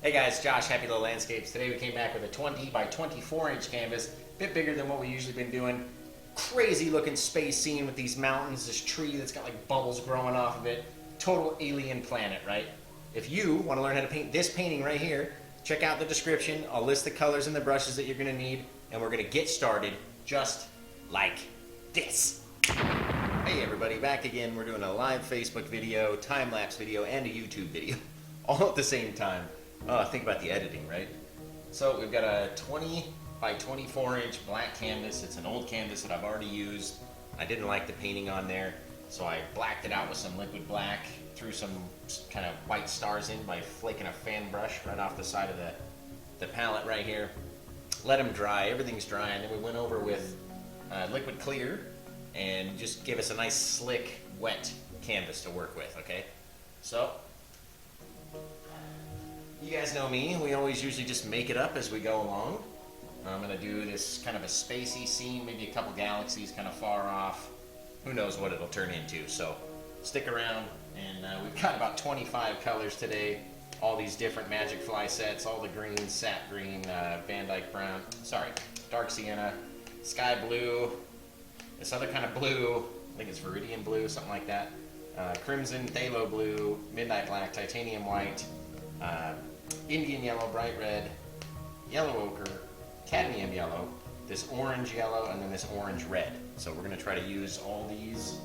Hey guys, Josh, Happy Little Landscapes. Today we came back with a 20 by 24 inch canvas, a bit bigger than what we've usually been doing. Crazy looking space scene with these mountains, this tree that's got like bubbles growing off of it. Total alien planet, right? If you want to learn how to paint this painting right here, check out the description. I'll list the colors and the brushes that you're going to need, and we're going to get started just like this. Hey everybody, back again. We're doing a live Facebook video, time-lapse video, and a YouTube video all at the same time. Think about the editing, right? So we've got a 20 by 24 inch black canvas. It's an old canvas that I've already used. I didn't like the painting on there, so I blacked it out with some liquid black, threw some kind of white stars in by flaking a fan brush right off the side of the palette right here. Let them dry, everything's dry, and then we went over with liquid clear and just give us a nice slick, wet canvas to work with, okay? So, you guys know me, we always usually just make it up as we go along. I'm going to do this kind of a spacey scene, maybe a couple galaxies kind of far off. Who knows what it'll turn into, so stick around. And we've got about 25 colors today. All these different MagicFly sets, all the greens, sap green, Van Dyke brown, dark sienna, sky blue, this other kind of blue, I think it's Viridian blue, something like that. Crimson, phthalo blue, midnight black, titanium white, Indian yellow, bright red, yellow ochre, cadmium yellow, this orange yellow, and then this orange red. So we're going to try to use all these.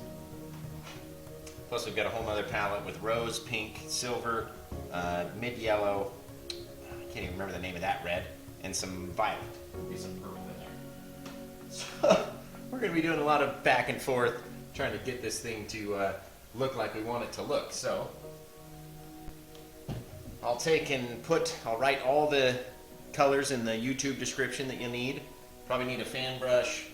Plus we've got a whole other palette with rose, pink, silver, mid yellow, I can't even remember the name of that red, and some violet. There'll be some purple in there. So we're going to be doing a lot of back and forth trying to get this thing to look like we want it to look. So I'll write all the colors in the YouTube description that you need. Probably need a fan brush,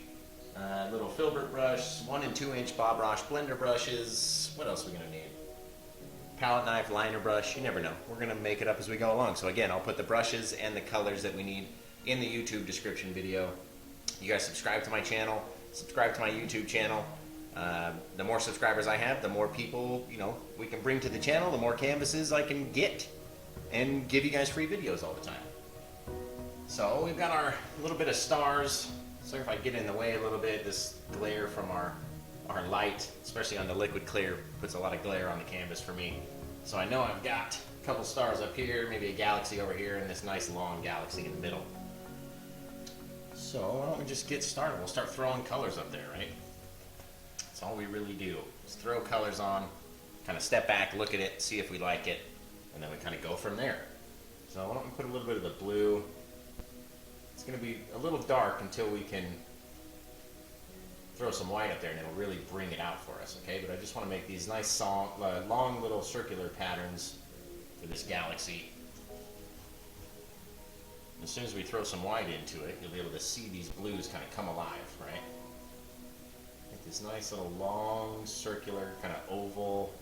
a little filbert brush, 1 and 2 inch Bob Ross blender brushes. What else are we going to need? Palette knife, liner brush, you never know. We're going to make it up as we go along. So again, I'll put the brushes and the colors that we need in the YouTube description video. You guys subscribe to my channel, subscribe to my YouTube channel. The more subscribers I have, the more people, we can bring to the channel, the more canvases I can get and give you guys free videos all the time. So we've got our little bit of stars. Sorry if I get in the way a little bit. This glare from our light, especially on the liquid clear, puts a lot of glare on the canvas for me. So I know I've got a couple stars up here, maybe a galaxy over here, and this nice long galaxy in the middle. So why don't we just get started? We'll start throwing colors up there, right? That's all we really do. Just throw colors on, kind of step back, look at it, see if we like it, and then we kind of go from there. So why don't we put a little bit of the blue. It's going to be a little dark until we can throw some white up there, and it'll really bring it out for us, okay? But I just want to make these nice long little circular patterns for this galaxy. As soon as we throw some white into it, you'll be able to see these blues kind of come alive, right? Make this nice little long circular kind of oval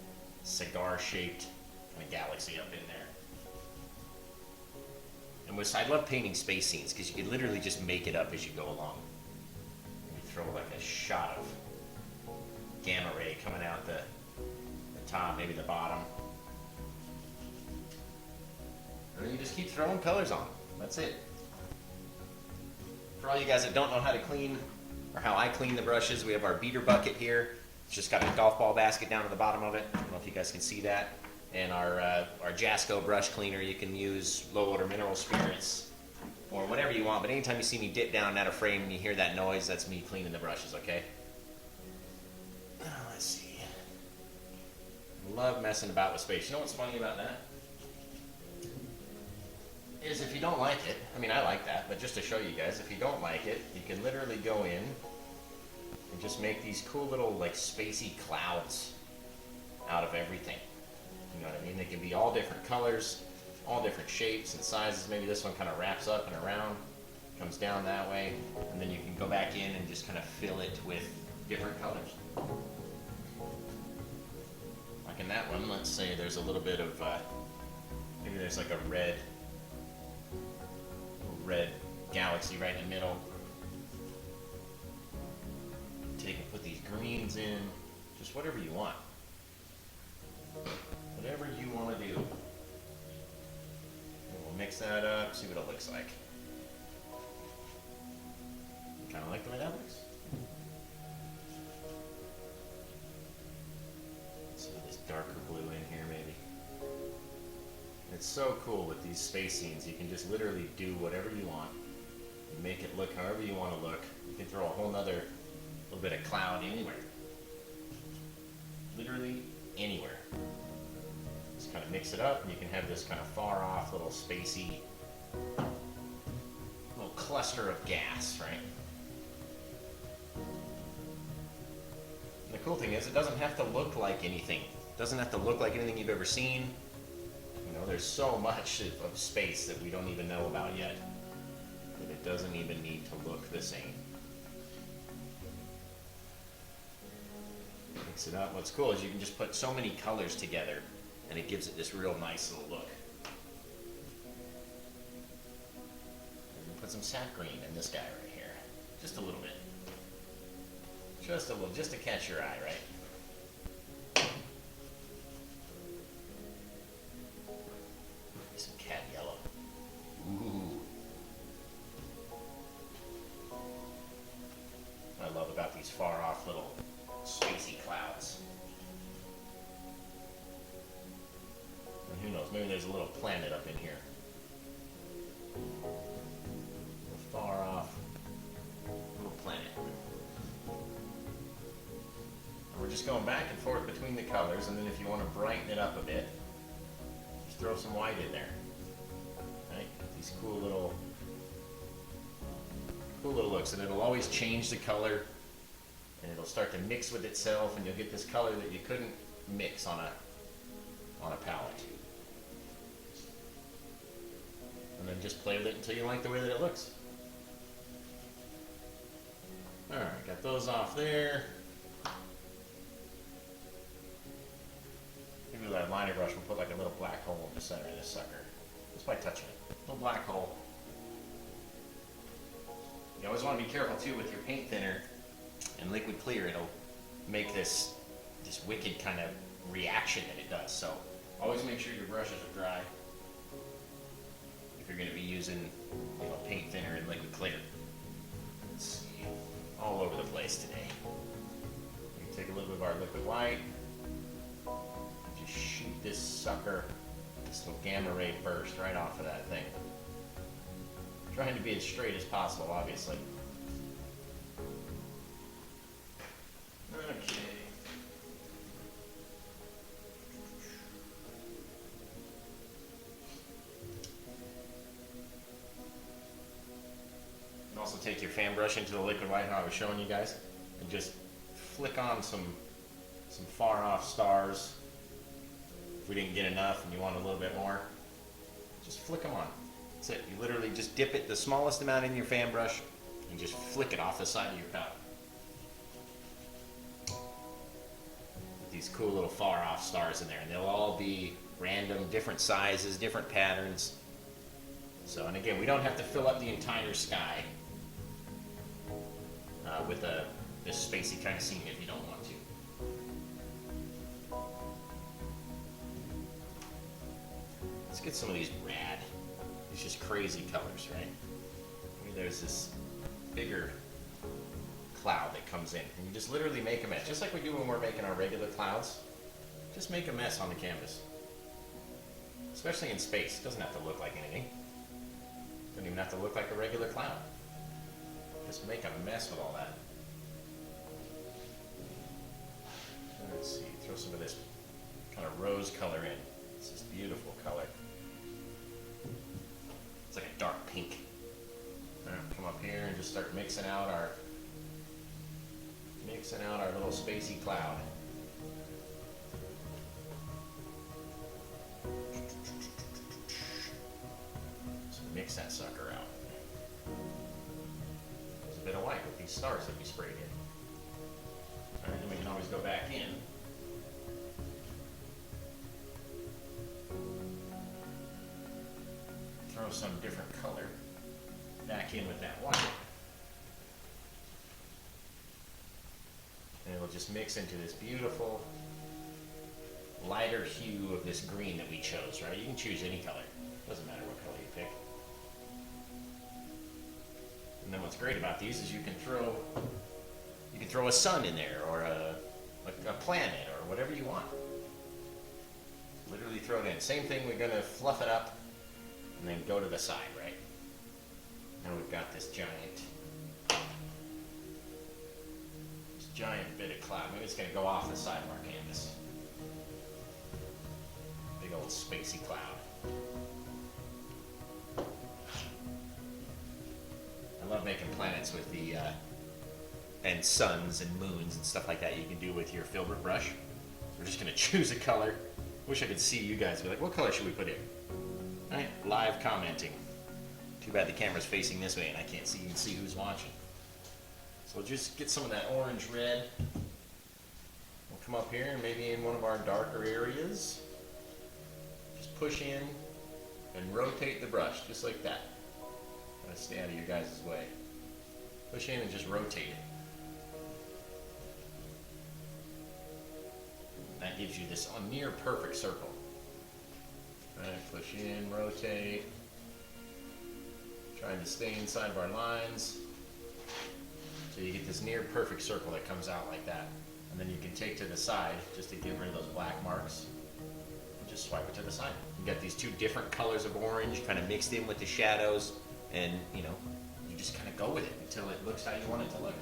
cigar-shaped kind of galaxy up in there. And I love painting space scenes because you can literally just make it up as you go along. You throw like a shot of gamma ray coming out the top, maybe the bottom. And then you just keep throwing colors on. That's it. For all you guys that don't know how to clean, or how I clean the brushes, we have our beater bucket here. It's just got a golf ball basket down at the bottom of it. I don't know if you guys can see that. And our Jasco brush cleaner, you can use low odor mineral spirits or whatever you want, but anytime you see me dip down at a frame and you hear that noise, that's me cleaning the brushes, okay? Let's see. Love messing about with space. You know what's funny about that? Is if you don't like it, I mean I like that, but just to show you guys, if you don't like it, you can literally go in and just make these cool little like spacey clouds out of everything. You know what I mean? They can be all different colors, all different shapes and sizes. Maybe this one kind of wraps up and around, comes down that way, and then you can go back in and just kind of fill it with different colors. Like in that one, let's say there's a little bit of, maybe there's like a red galaxy right in the middle. Take and put these greens in, just whatever you want. Whatever you want to do. mix that up, see what it looks like. Kind of like the way that looks. See this darker blue in here maybe. It's so cool with these space scenes. You can just literally do whatever you want. You make it look however you want to look. You can throw a whole nother little bit of cloud anywhere. Literally anywhere. Just kind of mix it up and you can have this kind of far off little spacey little cluster of gas, right? And the cool thing is it doesn't have to look like anything. It doesn't have to look like anything you've ever seen. You know, there's so much of space that we don't even know about yet. That it doesn't even need to look the same. Mix it up. What's cool is you can just put so many colors together and it gives it this real nice little look. Put some sap green in this guy right here. Just a little bit. Just a little, just to catch your eye, right? Some cat yellow. Ooh. What I love about these far off little spacey clouds. And who knows, maybe there's a little planet up in here. A far off little planet. And we're just going back and forth between the colors, and then if you want to brighten it up a bit, just throw some white in there. Right? These cool little looks, and it'll always change the color. And it'll start to mix with itself, and you'll get this color that you couldn't mix on a palette. And then just play with it until you like the way that it looks. Alright, got those off there. Maybe with that liner brush we'll put like a little black hole in the center of this sucker. Just by touching it. A little black hole. You always want to be careful too with your paint thinner and liquid clear. It'll make this wicked kind of reaction that it does. So always make sure your brushes are dry if you're going to be using, you know, paint thinner and liquid clear. Let's see, all over the place today. We can take a little bit of our liquid white, just shoot this sucker, this little gamma ray burst right off of that thing. Trying to be as straight as possible, obviously. Okay. And also take your fan brush into the liquid white, how I was showing you guys, and just flick on some far off stars. If we didn't get enough and you want a little bit more, just flick them on. That's it. You literally just dip it the smallest amount in your fan brush and just flick it off the side of your palette. With these cool little far off stars in there, and they'll all be random, different sizes, different patterns. So, and again, we don't have to fill up the entire sky with this spacey kind of scene if you don't want to. Let's get some of these rad. It's just crazy colors, right? I mean, there's this bigger cloud that comes in, and you just literally make a mess, just like we do when we're making our regular clouds. Just make a mess on the canvas, especially in space. It doesn't have to look like anything. It doesn't even have to look like a regular cloud. Just make a mess with all that. Let's see, throw some of this kind of rose color in. It's this beautiful color. It's like a dark pink. All right, come up here and just start mixing out our little spacey cloud. So mix that sucker out. There's a bit of white with these stars that we sprayed in. All right, then we can always go back in. Throw some different color back in with that white. And it'll just mix into this beautiful lighter hue of this green that we chose, right? You can choose any color. Doesn't matter what color you pick. And then what's great about these is you can throw a sun in there, or a planet, or whatever you want. Literally throw it in. Same thing, we're gonna fluff it up and then go to the side, right? Now we've got this giant bit of cloud. Maybe it's gonna go off the side of our canvas. Big old spacey cloud. I love making planets with the and suns and moons and stuff like that you can do with your filbert brush. We're just gonna choose a color. Wish I could see you guys be like, what color should we put in? Alright, live commenting. Too bad the camera's facing this way and I can't even see who's watching. So we'll just get some of that orange red. We'll come up here and maybe in one of our darker areas. Just push in and rotate the brush, just like that. Try to stay out of your guys' way. Push in and just rotate it. That gives you this near perfect circle. Alright, push in, rotate. Trying to stay inside of our lines. So you get this near perfect circle that comes out like that. And then you can take to the side, just to get rid of those black marks. And just swipe it to the side. You got these two different colors of orange kind of mixed in with the shadows. And, you know, you just kind of go with it until it looks how you want it to look.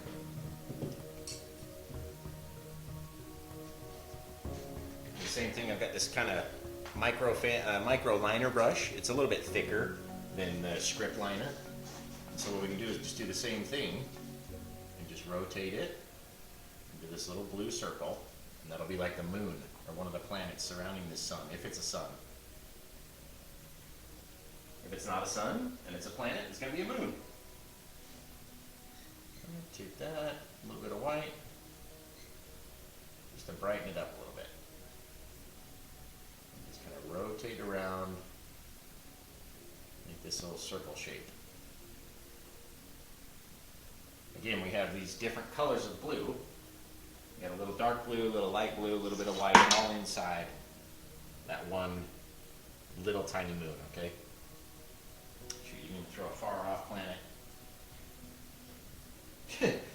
Same thing, I've got this kind of micro liner brush. It's a little bit thicker than the script liner. So what we can do is just do the same thing and just rotate it into this little blue circle, and that'll be like the moon or one of the planets surrounding the sun, if it's a sun. If it's not a sun and it's a planet, it's going to be a moon. Take that, a little bit of white, just to brighten it up a little bit. Rotate around, make this little circle shape. Again, we have these different colors of blue. We got a little dark blue, a little light blue, a little bit of white, all inside that one little tiny moon, okay? Shoot, you can throw a far off planet.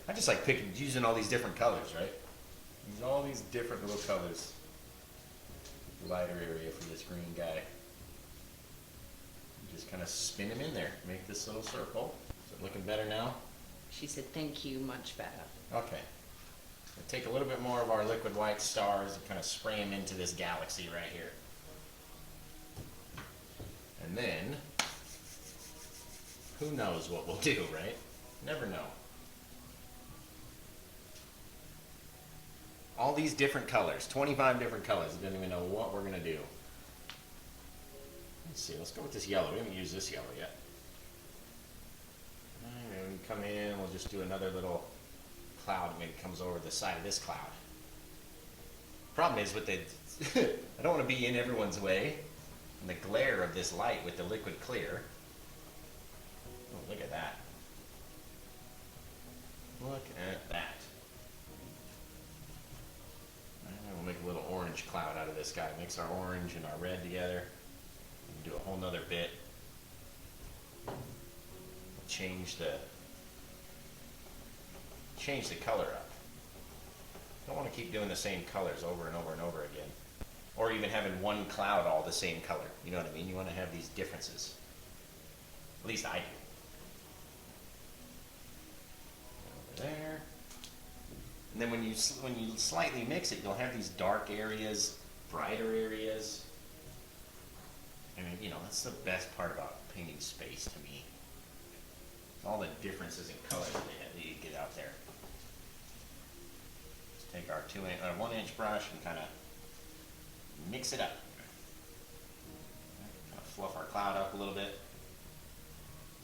I just like using all these different colors, right? Use all these different little colors. Lighter area for this green guy. Just kind of spin him in there. Make this little circle. Is it looking better now? She said, thank you, much better. Okay. We'll take a little bit more of our liquid white stars and kind of spray them into this galaxy right here. And then, who knows what we'll do, right? Never know. All these different colors, 25 different colors. I don't even know what we're going to do. Let's see, let's go with this yellow. We haven't used this yellow yet. And when we come in, we'll just do another little cloud. Maybe comes over the side of this cloud. Problem is with the, I don't want to be in everyone's way. And the glare of this light with the liquid clear. Oh, look at that. Look at that. We'll make a little orange cloud out of this guy. Mix our orange and our red together. Do a whole nother bit. Change the color up. Don't want to keep doing the same colors over and over and over again. Or even having one cloud all the same color. You know what I mean? You want to have these differences. At least I do. Over there. And then when you slightly mix it, you'll have these dark areas, brighter areas. I mean, you know, that's the best part about painting space to me. All the differences in color that you get out there. Just take our 1-inch brush and kind of mix it up. Kind of fluff our cloud up a little bit.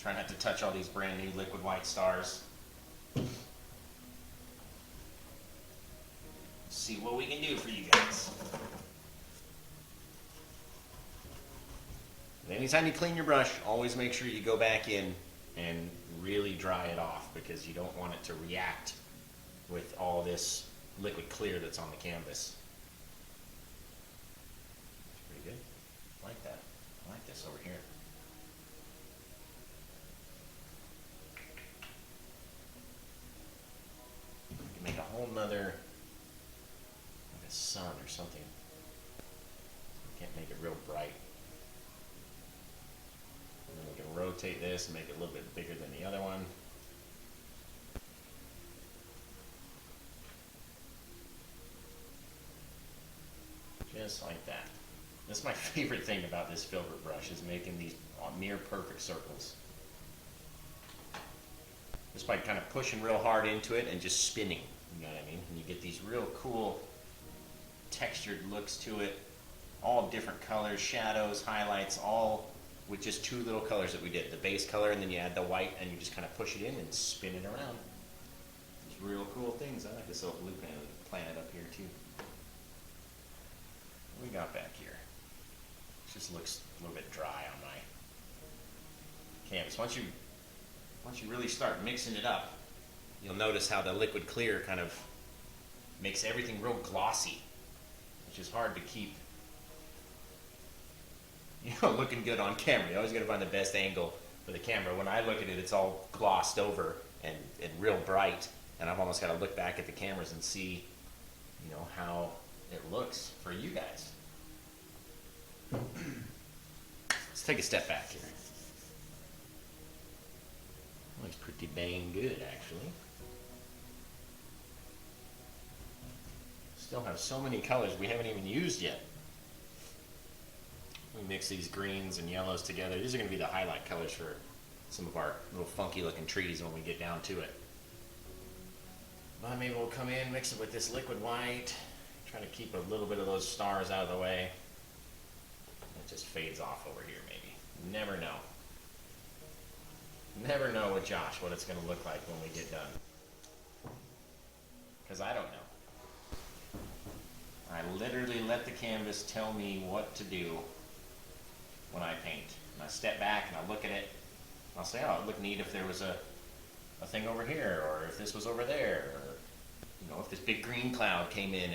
Try not to touch all these brand new liquid white stars. See what we can do for you guys. And anytime you clean your brush, always make sure you go back in and really dry it off, because you don't want it to react with all this liquid clear that's on the canvas. That's pretty good. I like that. I like this over here. sun or something. Can't make it real bright. And then we can rotate this and make it a little bit bigger than the other one. Just like that. That's my favorite thing about this filbert brush, is making these near perfect circles. Just by kind of pushing real hard into it and just spinning, you know what I mean? And you get these real cool textured looks to it, all different colors, shadows, highlights, all with just two little colors that we did. The base color, and then you add the white, and you just kind of push it in and spin it around. These real cool things. I like this little blue planet up here too. What we got back here? It just looks a little bit dry on my canvas. Once you really start mixing it up, you'll notice how the liquid clear kind of makes everything real glossy, which is hard to keep, you know, looking good on camera. You always got to find the best angle for the camera. When I look at it, it's all glossed over and real bright, and I've almost got to look back at the cameras and see, you know, how it looks for you guys. Let's take a step back here. Looks pretty dang good, actually. Still have so many colors we haven't even used yet. We mix these greens and yellows together. These are going to be the highlight colors for some of our little funky looking trees when we get down to it. But maybe we'll come in, mix it with this liquid white, try to keep a little bit of those stars out of the way. It just fades off over here, maybe. Never know. Never know with Josh what it's going to look like when we get done. Because I don't know. I literally let the canvas tell me what to do when I paint. And I step back and I look at it, and I'll say, oh, it'd look neat if there was a thing over here, or if this was over there, or, you know, if this big green cloud came in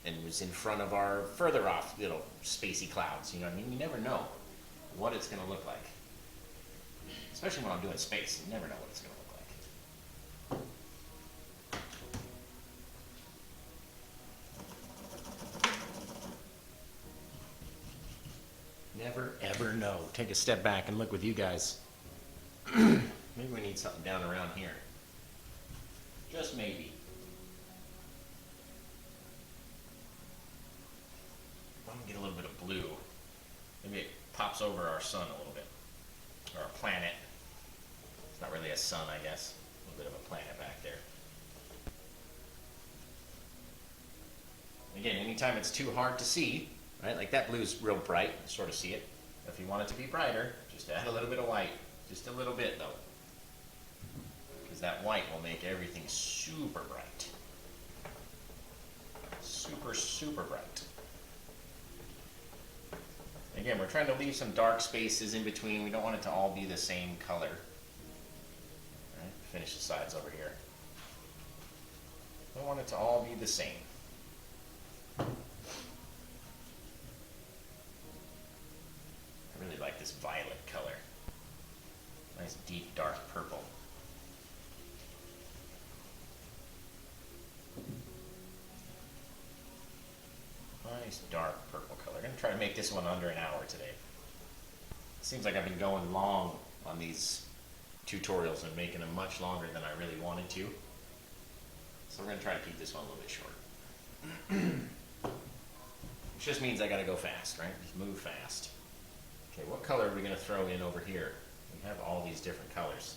and was in front of our further off little spacey clouds. You know what I mean? You never know what it's going to look like. Especially when I'm doing space, you never know what it's going to look like. Never ever know. Take a step back and look with you guys. Maybe we need something down around here. Just maybe. I'm gonna get a little bit of blue. Maybe it pops over our sun a little bit. Or a planet. It's not really a sun, I guess. A little bit of a planet back there. Again, anytime it's too hard to see, right? Like that blue's real bright, you sort of see it. If you want it to be brighter, just add a little bit of white. Just a little bit though. Because that white will make everything super bright. Super, super bright. Again, we're trying to leave some dark spaces in between. We don't want it to all be the same color. All right, finish the sides over here. We don't want it to all be the same. I really like this violet color. Nice deep dark purple. Nice dark purple color. I'm going to try to make this one under an hour today. Seems like I've been going long on these tutorials and making them much longer than I really wanted to. So we're going to try to keep this one a little bit short. Which just means I got to go fast, right? Just move fast. Okay, what color are we going to throw in over here? We have all these different colors.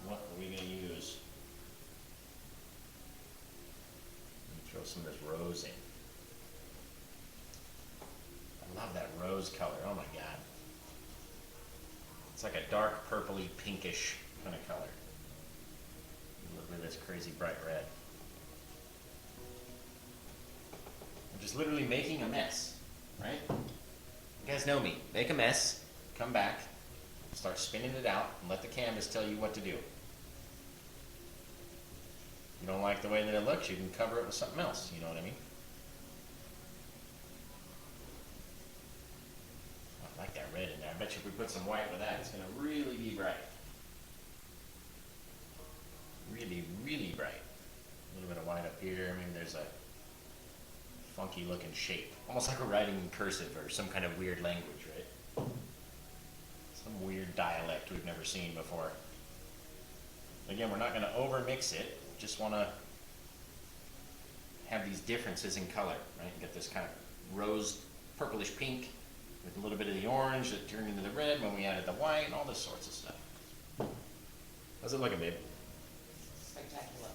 What are we going to use? Throw some of this rose in. I love that rose color. Oh my god. It's like a dark purpley pinkish kind of color. Look at this crazy bright red. I'm just literally making a mess, right? You guys know me. Make a mess, come back, start spinning it out, and let the canvas tell you what to do. If you don't like the way that it looks, you can cover it with something else, you know what I mean? I like that red in there. I bet you if we put some white with that, it's going to really be bright. Really, really bright. A little bit of white up here. Maybe there's a funky looking shape. Almost like we're writing in cursive or some kind of weird language, right? Some weird dialect we've never seen before. Again, we're not going to over mix it. Just want to have these differences in color, right? Get this kind of rose purplish pink with a little bit of the orange that turned into the red when we added the white and all this sorts of stuff. How's it looking, babe? Spectacular.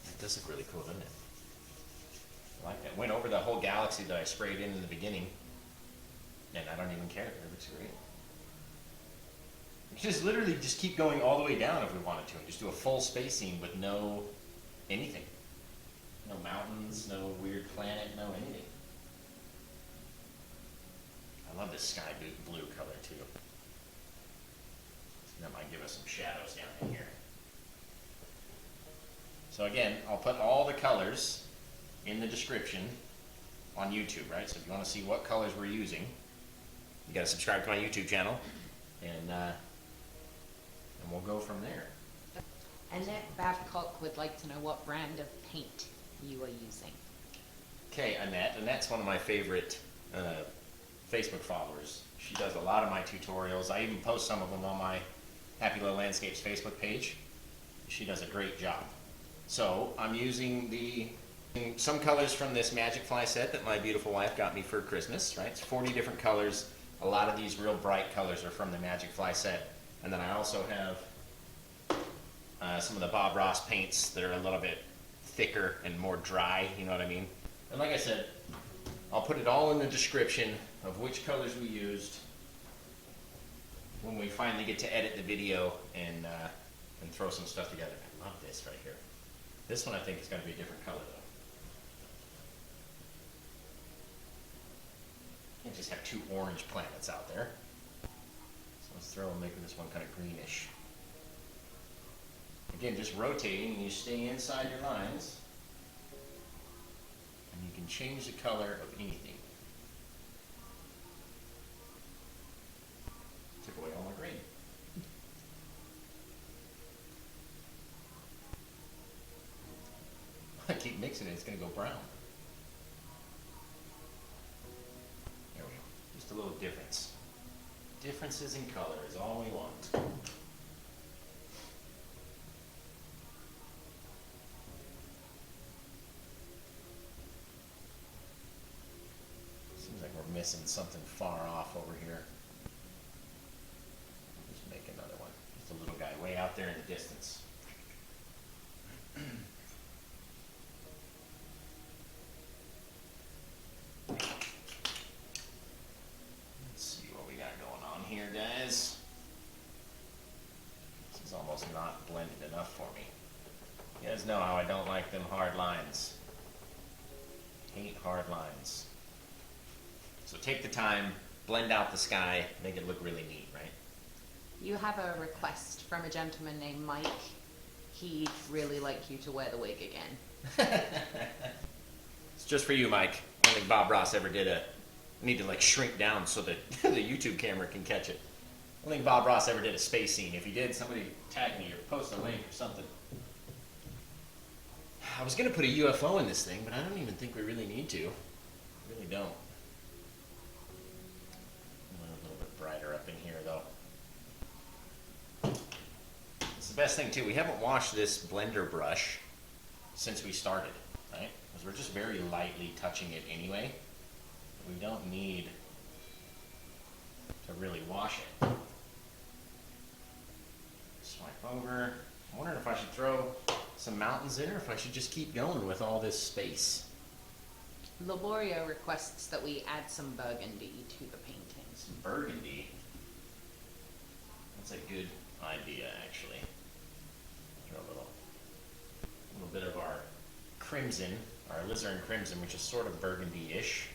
It does look really cool, doesn't it? I like that. Went over the whole galaxy that I sprayed in the beginning, and I don't even care. It looks great. We could just literally just keep going all the way down if we wanted to, and just do a full space scene with no anything. No mountains, no weird planet, no anything. I love this sky blue color too. That might give us some shadows down in here. So again, I'll put all the colors in the description on YouTube, right? So if you want to see what colors we're using, you got to subscribe to my YouTube channel, and we'll go from there. Annette Babcock would like to know what brand of paint you are using. Okay, Annette. Annette's one of my favorite Facebook followers. She does a lot of my tutorials. I even post some of them on my Happy Little Landscapes Facebook page. She does a great job. So I'm using some colors from this MagicFly set that my beautiful wife got me for Christmas, right? It's 40 different colors. A lot of these real bright colors are from the MagicFly set. And then I also have some of the Bob Ross paints that are a little bit thicker and more dry, you know what I mean? And like I said, I'll put it all in the description of which colors we used when we finally get to edit the video and throw some stuff together. I love this right here. This one I think is going to be a different color though. Can't just have two orange planets out there. So let's make this one kind of greenish. Again, just rotating, and you stay inside your lines, and you can change the color of anything. Took away all my green. I keep mixing it, it's going to go brown. There we go. Just a little difference. Differences in color is all we want. Seems like we're missing something far off over here. Just make another one. Just a little guy way out there in the distance. Guys, this is almost not blended enough for me. You guys know how I don't like them hard lines. Hate hard lines. So take the time, blend out the sky, make it look really neat, right? You have a request from a gentleman named Mike. He'd really like you to wear the wig again. It's just for you, Mike. I don't think Bob Ross ever did I need to like shrink down so that the YouTube camera can catch it. I don't think Bob Ross ever did a space scene. If he did, somebody tag me or post a link or something. I was going to put a UFO in this thing, but I don't even think we really need to. Really don't. A little bit brighter up in here, though. It's the best thing, too. We haven't washed this blender brush since we started, right? Because we're just very lightly touching it anyway. We don't need to really wash it. Swipe over. I'm wondering if I should throw some mountains in or if I should just keep going with all this space. Laborio requests that we add some burgundy to the painting. Some burgundy? That's a good idea, actually. Throw a little bit of our crimson, our Alizarin crimson, which is sort of burgundy-ish.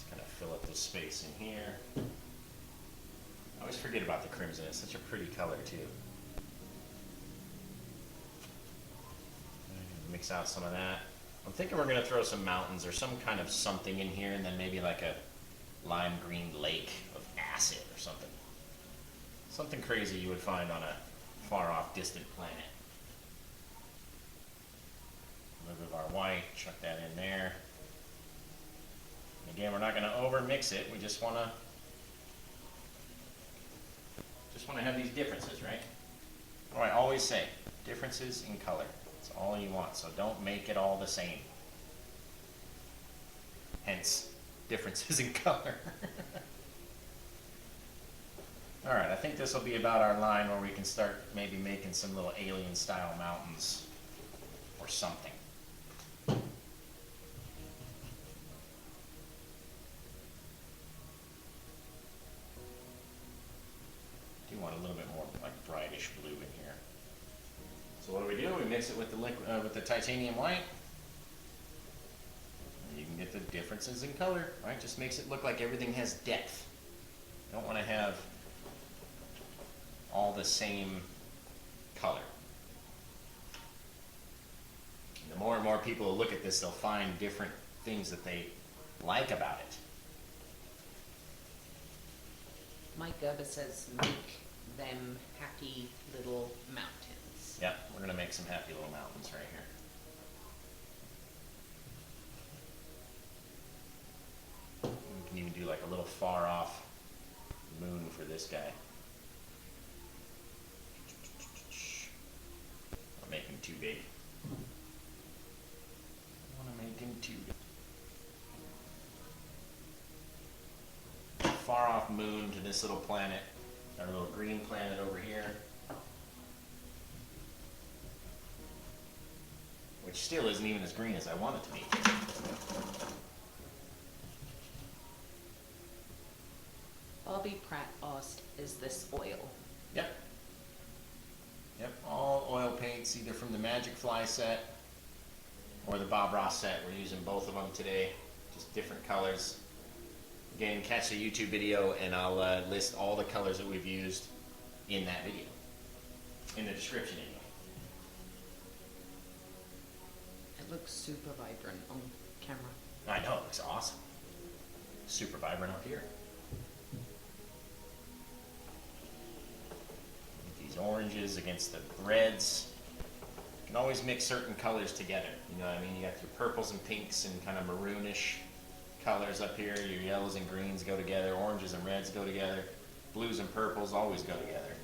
Kind of fill up this space in here. I always forget about the crimson. It's such a pretty color too. Mix out some of that. I'm thinking we're going to throw some mountains or some kind of something in here, and then maybe like a lime green lake of acid or something. Something crazy you would find on a far off distant planet. A little bit of our white, chuck that in there. Again, we're not going to over mix it. We just want to have these differences, right? Oh, I always say, differences in color. That's all you want. So don't make it all the same. Hence, differences in color. All right, I think this will be about our line where we can start maybe making some little alien style mountains or something. Do want a little bit more like brightish blue in here. So what do? We mix it with the titanium white. And you can get the differences in color, right? Just makes it look like everything has depth. You don't want to have all the same color. And the more and more people look at this, they'll find different things that they like about it. Mike Gerber says, make them happy little mountains. Yeah, we're going to make some happy little mountains right here. We can even do like a little far off moon for this guy. Don't make him too big. I want to make him too big. Far off moon to this little planet. Our little green planet over here. Which still isn't even as green as I want it to be. Bobby Pratt asked, is this oil? Yep. Yep, all oil paints, either from the MagicFly set or the Bob Ross set. We're using both of them today, just different colors. Again, catch the YouTube video and I'll list all the colors that we've used in that video, in the description anyway. It looks super vibrant on camera. I know, it looks awesome. Super vibrant up here. These oranges against the reds. You can always mix certain colors together. You know what I mean? You got your purples and pinks and kind of maroonish colors up here. Your yellows and greens go together. Oranges and reds go together. Blues and purples always go together.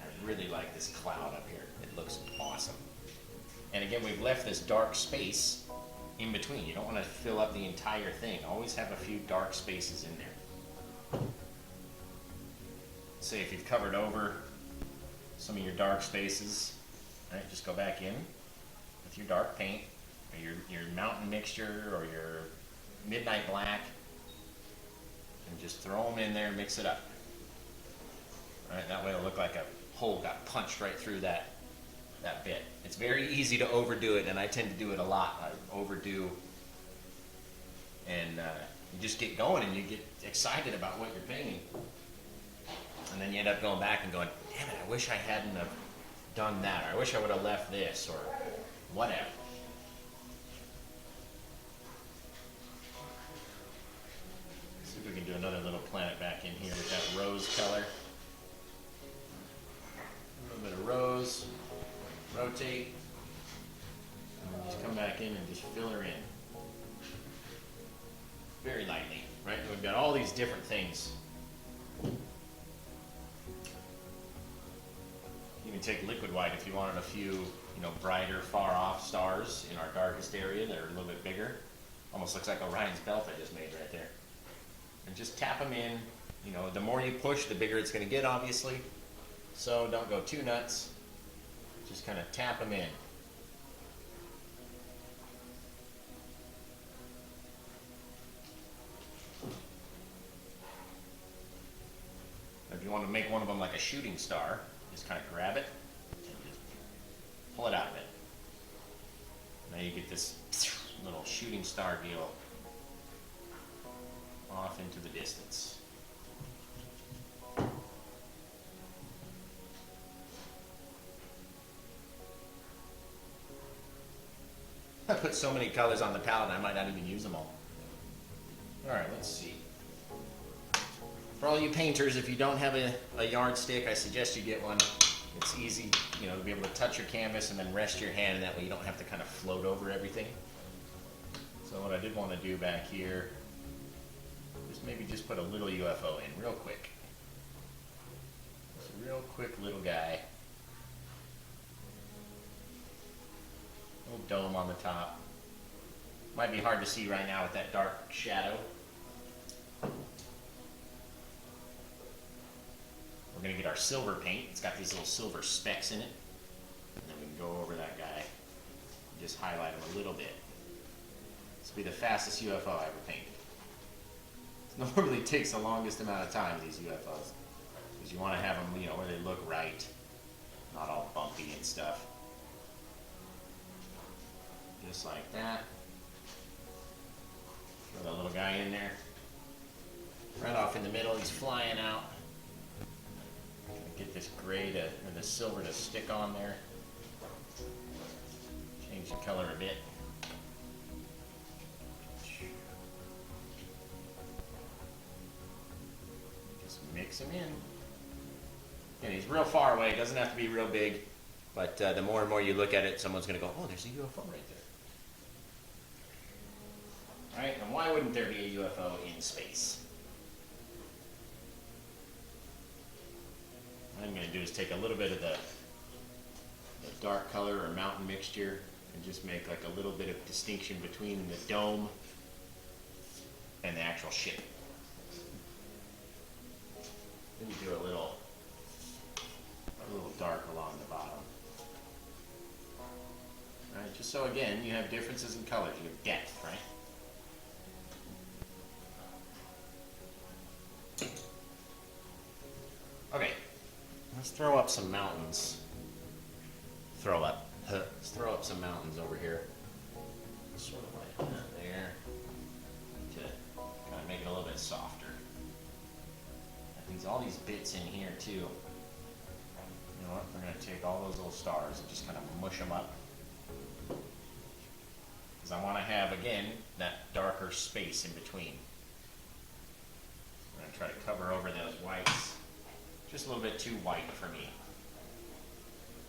I really like this cloud up here. It looks awesome. And again, we've left this dark space in between. You don't want to fill up the entire thing. Always have a few dark spaces in there. Say if you've covered over some of your dark spaces, right, just go back in with your dark paint, or your mountain mixture, or your midnight black, and just throw them in there and mix it up. Right, that way it'll look like a hole got punched right through that bit. It's very easy to overdo it, and I tend to do it a lot. I overdo, and you just get going and you get excited about what you're painting. And then you end up going back and going, damn it, I wish I hadn't have done that, or I wish I would have left this, or whatever. See if we can do another little planet back in here with that rose color. A little bit of rose, rotate, and then just come back in and just fill her in. Very lightly, right? We've got all these different things. You can take liquid white if you wanted a few, brighter, far-off stars in our darkest area that are a little bit bigger. Almost looks like Orion's belt I just made right there. And just tap them in. The more you push, the bigger it's going to get, obviously. So don't go too nuts. Just kind of tap them in. If you want to make one of them like a shooting star, just kind of grab it and just pull it out of it. Now you get this little shooting star deal off into the distance. I put so many colors on the palette I might not even use them all. Alright, let's see. For all you painters, if you don't have a yardstick, I suggest you get one. It's easy, to be able to touch your canvas and then rest your hand, and that way you don't have to kind of float over everything. So So what I did want to do back here is maybe just put a little UFO in real quick. Just a real quick little guy. Little dome on the top. Might be hard to see right now with that dark shadow. We're going to get our silver paint. It's got these little silver specks in it. And then we can go over that guy and just highlight him a little bit. This will be the fastest UFO I ever painted. It normally takes the longest amount of time, these UFOs. Because you want to have them, you know, where they look right. Not all bumpy and stuff. Just like that. Throw that little guy in there. Right off in the middle, he's flying out. Get this gray to, or the silver to stick on there. Change the color a bit. Just mix them in. And he's real far away, doesn't have to be real big, but the more and more you look at it, someone's going to go, oh, there's a UFO right there. Alright, and why wouldn't there be a UFO in space? What I'm going to do is take a little bit of the dark color or mountain mixture and just make like a little bit of distinction between the dome and the actual ship. Maybe do a little dark along the bottom. Alright, just so again, you have differences in colors, you have depth, right? Okay. Let's throw up some mountains. Let's throw up some mountains over here. Sort of like that there. To kind of make it a little bit softer. All these bits in here too. You know what? We're going to take all those little stars and just kind of mush them up. Because I want to have, again, that darker space in between. I'm going to try to cover over those whites. Just a little bit too white for me.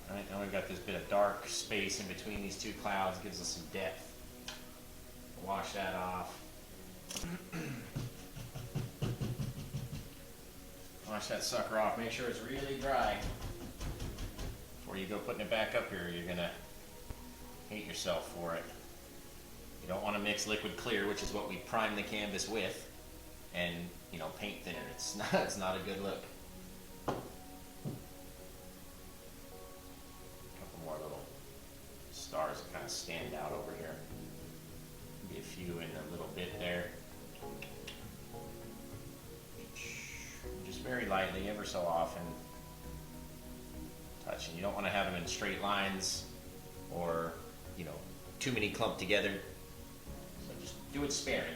Alright, now we've got this bit of dark space in between these two clouds, gives us some depth. Wash that off. Wash that sucker off. Make sure it's really dry. Before you go putting it back up here, you're going to hate yourself for it. You don't want to mix liquid clear, which is what we prime the canvas with, and, you know, paint thinner. It's not a good look. Stars that kind of stand out over here. Maybe a few in a little bit there. Just very lightly, ever so often, touching. You don't want to have them in straight lines or, you know, too many clumped together. So just do it sparingly.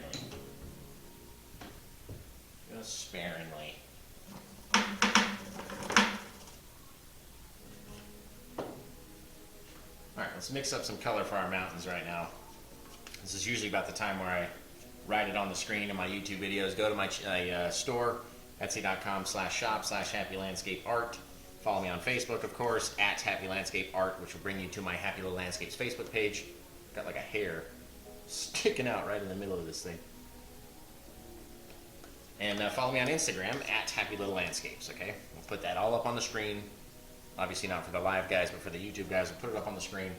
Just sparingly. Alright, let's mix up some color for our mountains right now. This is usually about the time where I write it on the screen in my YouTube videos. Go to my store, etsy.com/shop/happylandscapeart. Follow me on Facebook, of course, @happylandscapeart, which will bring you to my Happy Little Landscapes Facebook page. Got like a hair sticking out right in the middle of this thing. And follow me on Instagram, @happylittlelandscapes, okay? We'll put that all up on the screen. Obviously not for the live guys, but for the YouTube guys, we'll put it up on the screen,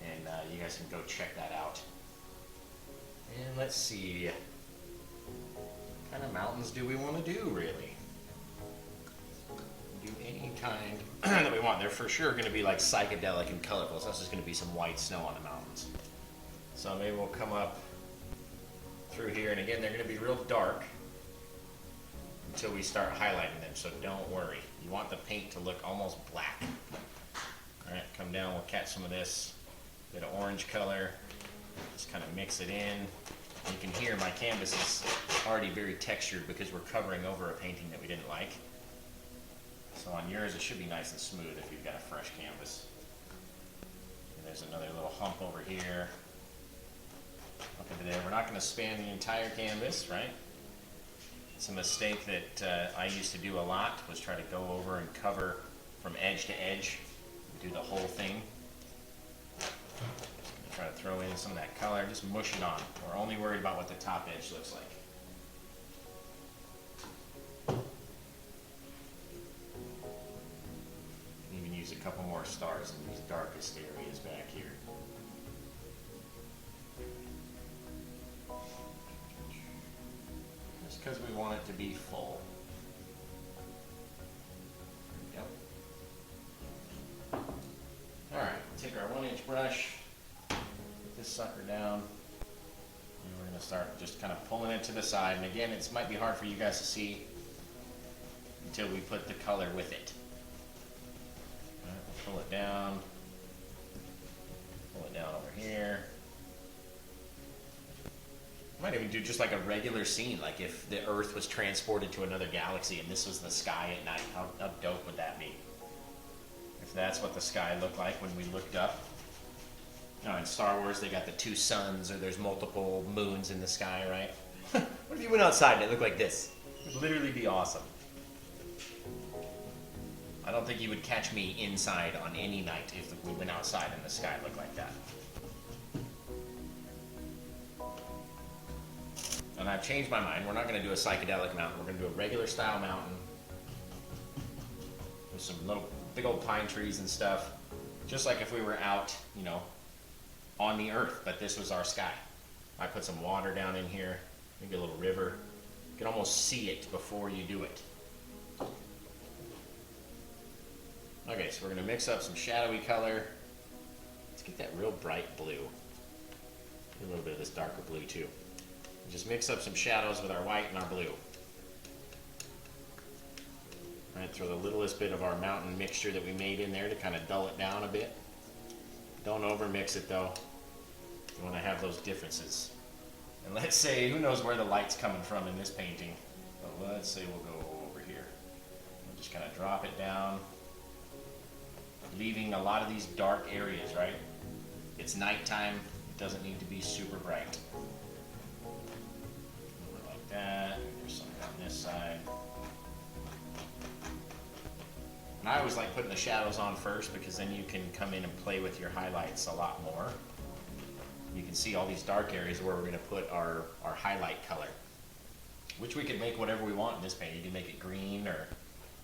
and you guys can go check that out. And let's see, what kind of mountains do we want to do, really? Do any kind that we want. They're for sure going to be like psychedelic and colorful, so that's just going to be some white snow on the mountains. So maybe we'll come up through here, and again, they're going to be real dark until we start highlighting them, so don't worry. You want the paint to look almost black. Alright, come down, we'll catch some of this bit of orange color, just kind of mix it in. You can hear my canvas is already very textured because we're covering over a painting that we didn't like. So on yours it should be nice and smooth if you've got a fresh canvas. And there's another little hump over here. Up into there. We're not going to span the entire canvas, right? It's a mistake that I used to do a lot, was try to go over and cover from edge to edge, do the whole thing. Try to throw in some of that color, just mush it on. We're only worried about what the top edge looks like. Even use a couple more stars in these darkest areas back here. Just because we want it to be full. Yep. Alright, take our 1-inch brush, put this sucker down, and we're going to start just kind of pulling it to the side. And again, it might be hard for you guys to see until we put the color with it. Alright, we'll pull it down over here. Might even do just like a regular scene, like if the Earth was transported to another galaxy and this was the sky at night. How dope would that be? If that's what the sky looked like when we looked up. You know, in Star Wars, they got the 2 suns, or there's multiple moons in the sky, right? What if you went outside and it looked like this? It would literally be awesome. I don't think you would catch me inside on any night if we went outside and the sky looked like that. And I've changed my mind. We're not going to do a psychedelic mountain. We're going to do a regular style mountain with some little big old pine trees and stuff. Just like if we were out, you know, on the Earth, but this was our sky. I put some water down in here, maybe a little river. You can almost see it before you do it. Okay, so we're going to mix up some shadowy color. Let's get that real bright blue. A little bit of this darker blue too. Just mix up some shadows with our white and our blue. Alright, throw the littlest bit of our mountain mixture that we made in there to kind of dull it down a bit. Don't overmix it though. You want to have those differences. And let's say, who knows where the light's coming from in this painting, but let's say we'll go over here. We'll just kind of drop it down, leaving a lot of these dark areas, right? It's nighttime, it doesn't need to be super bright. Over like that, there's something on this side. And I always like putting the shadows on first because then you can come in and play with your highlights a lot more. You can see all these dark areas where we're going to put our highlight color, which we could make whatever we want in this paint. You can make it green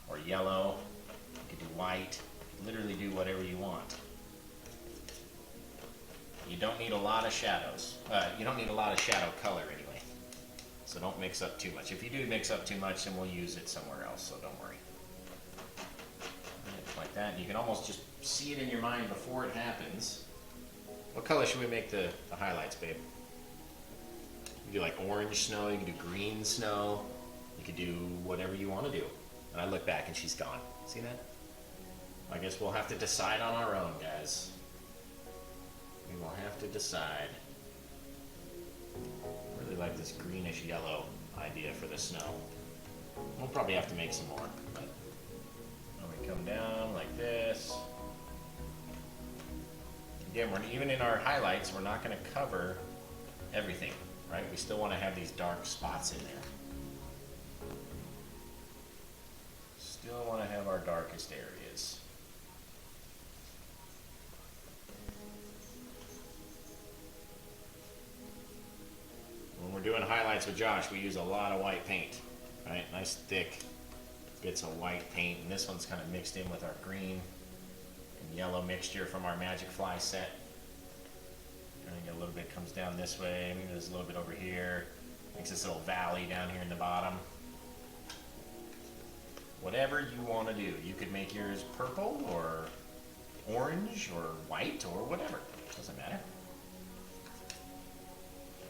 or yellow, you can do white, literally do whatever you want. You don't need a lot of shadows. You don't need a lot of shadow color anyway, so don't mix up too much. If you do mix up too much, then we'll use it somewhere else, so don't worry. Like that, and you can almost just see it in your mind before it happens. What color should we make the highlights, babe? You do like orange snow, you can do green snow, you could do whatever you want to do. And I look back and she's gone. See that? I guess we'll have to decide on our own, guys. We will have to decide. I really like this greenish yellow idea for the snow. We'll probably have to make some more, but when we come down like this. Again, even in our highlights, we're not going to cover everything, right? We still want to have these dark spots in there. Still want to have our darkest areas. When we're doing highlights with Josh, we use a lot of white paint, right? Nice thick bits of white paint, and this one's kind of mixed in with our green and yellow mixture from our MagicFly set. I think a little bit comes down this way, maybe there's a little bit over here, makes this little valley down here in the bottom. Whatever you want to do, you could make yours purple or orange or white or whatever, doesn't matter.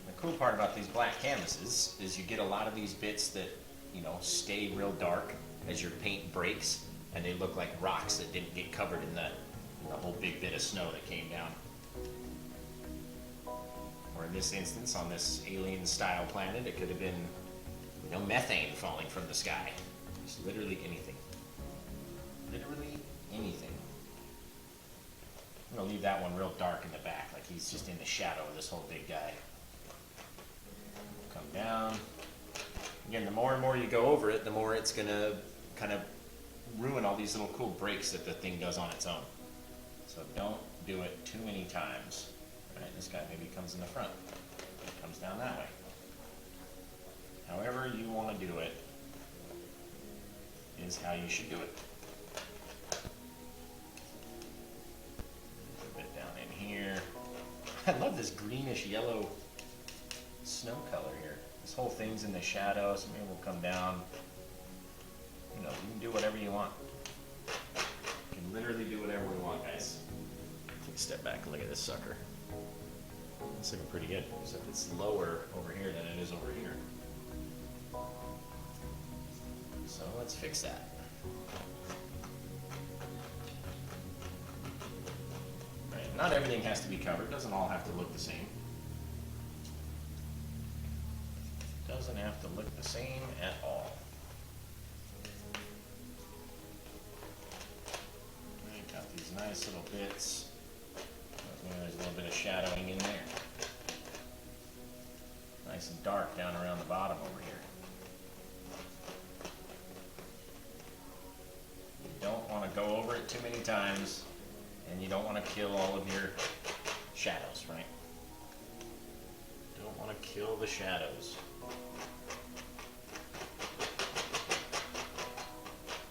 The cool part about these black canvases is you get a lot of these bits that, you know, stay real dark as your paint breaks, and they look like rocks that didn't get covered in the whole big bit of snow that came down. Or in this instance, on this alien-style planet, it could have been, you know, methane falling from the sky. Just literally anything. Literally anything. I'm gonna leave that one real dark in the back, like he's just in the shadow of this whole big guy. Come down. Again, the more and more you go over it, the more it's gonna kind of ruin all these little cool breaks that the thing does on its own. So don't do it too many times. Right, this guy maybe comes in the front. Comes down that way. However you want to do it is how you should do it. A bit down in here. I love this greenish yellow snow color here. This whole thing's in the shadow, so maybe we'll come down. You know, you can do whatever you want. You can literally do whatever we want, guys. Take a step back and look at this sucker. It's looking pretty good, except it's lower over here than it is over here. So let's fix that. Right, not everything has to be covered. It doesn't all have to look the same. Doesn't have to look the same at all. Right, got these nice little bits. There's a little bit of shadowing in there. Nice and dark down around the bottom over here. You don't want to go over it too many times, and you don't want to kill all of your shadows, right? Don't want to kill the shadows.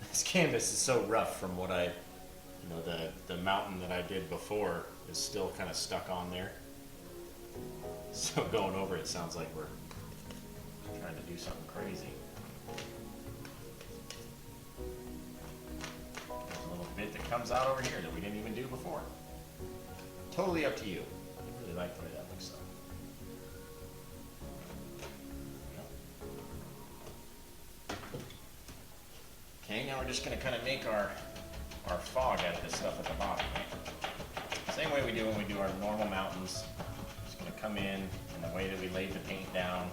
This canvas is so rough from what the mountain that I did before is still kind of stuck on there. So going over it sounds like we're trying to do something crazy. There's a little bit that comes out over here that we didn't even do before. Totally up to you. I really like the way that looks though. Okay, now we're just going to kind of make our fog out of this stuff at the bottom, right? Same way we do when we do our normal mountains. Just going to come in and the way that we laid the paint down,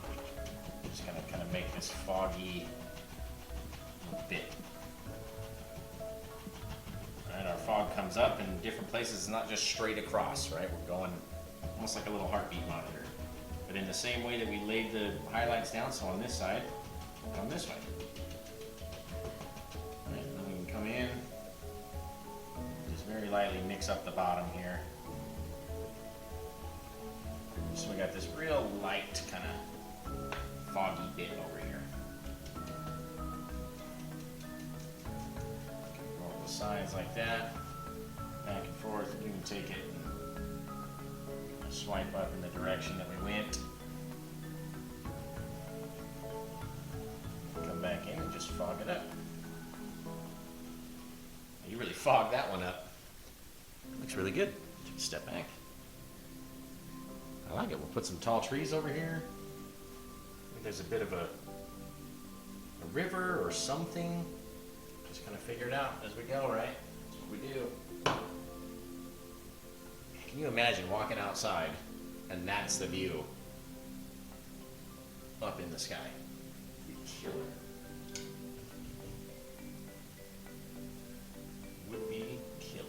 just going to kind of make this foggy bit. Alright, our fog comes up in different places. It's not just straight across, right? We're going almost like a little heartbeat monitor. But in the same way that we laid the highlights down, so on this side, come this way. Alright, then we can come in, just very lightly mix up the bottom here. So we got this real light kind of foggy bit over here. Roll the sides like that, back and forth. You can take it and swipe up in the direction that we went. Come back in and just fog it up. You really fogged that one up. Looks really good. Take a step back. I like it. We'll put some tall trees over here. Maybe there's a bit of a river or something. Just kind of figure it out as we go, right? That's what we do. Can you imagine walking outside and that's the view up in the sky? Killer. Would be killer.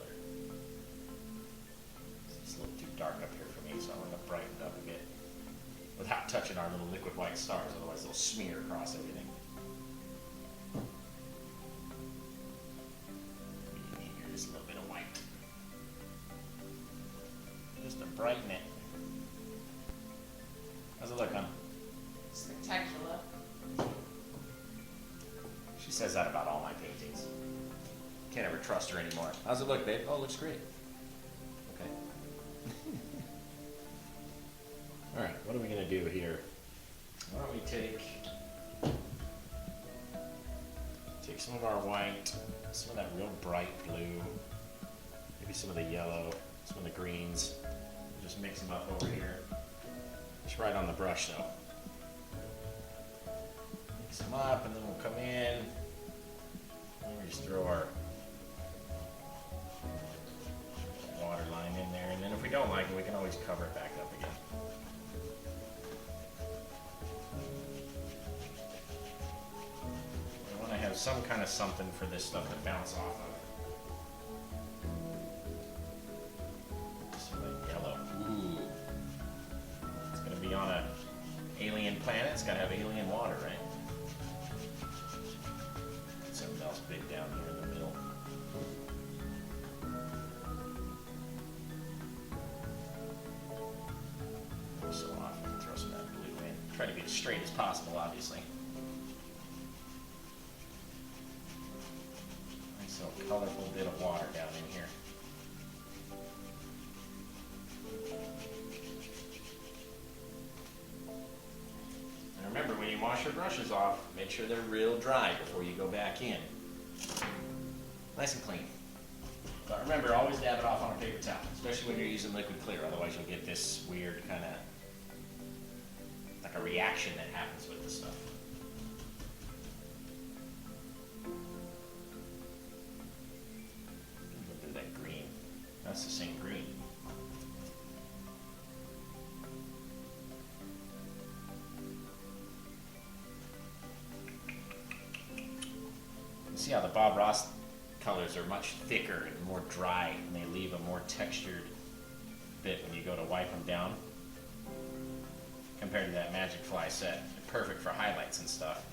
It's a little too dark up here for me, so I'm going to brighten it up a bit without touching our little liquid white stars, otherwise they'll smear across everything. Here, just a little bit of white. Just to brighten it. How's it look, hon? Spectacular. She says that about all my paintings. Can't ever trust her anymore. How's it look, babe? Oh, it looks great. Okay. Alright, what are we going to do here? Why don't we take some of our white, some of that real bright blue, maybe some of the yellow, some of the greens. Just mix them up over here. Just right on the brush though. Mix them up and then we'll come in and we just throw our water line in there, and then if we don't like it, we can always cover it back up again. I want to have some kind of something for this stuff to bounce off of. Some of that yellow. Ooh. It's going to be on an alien planet. It's got to have alien water, right? Something else big down here in the middle. straight as possible, obviously. Nice little colorful bit of water down in here. And remember, when you wash your brushes off, make sure they're real dry before you go back in. Nice and clean. But remember, always dab it off on a paper towel, especially when you're using liquid clear, otherwise you'll get this weird kind of, like a reaction that happens with the stuff. Look at that green. That's the same green. You see how the Bob Ross colors are much thicker and more dry, and they leave a more textured bit when you go to wipe them down compared to that MagicFly set. They're perfect for highlights and stuff.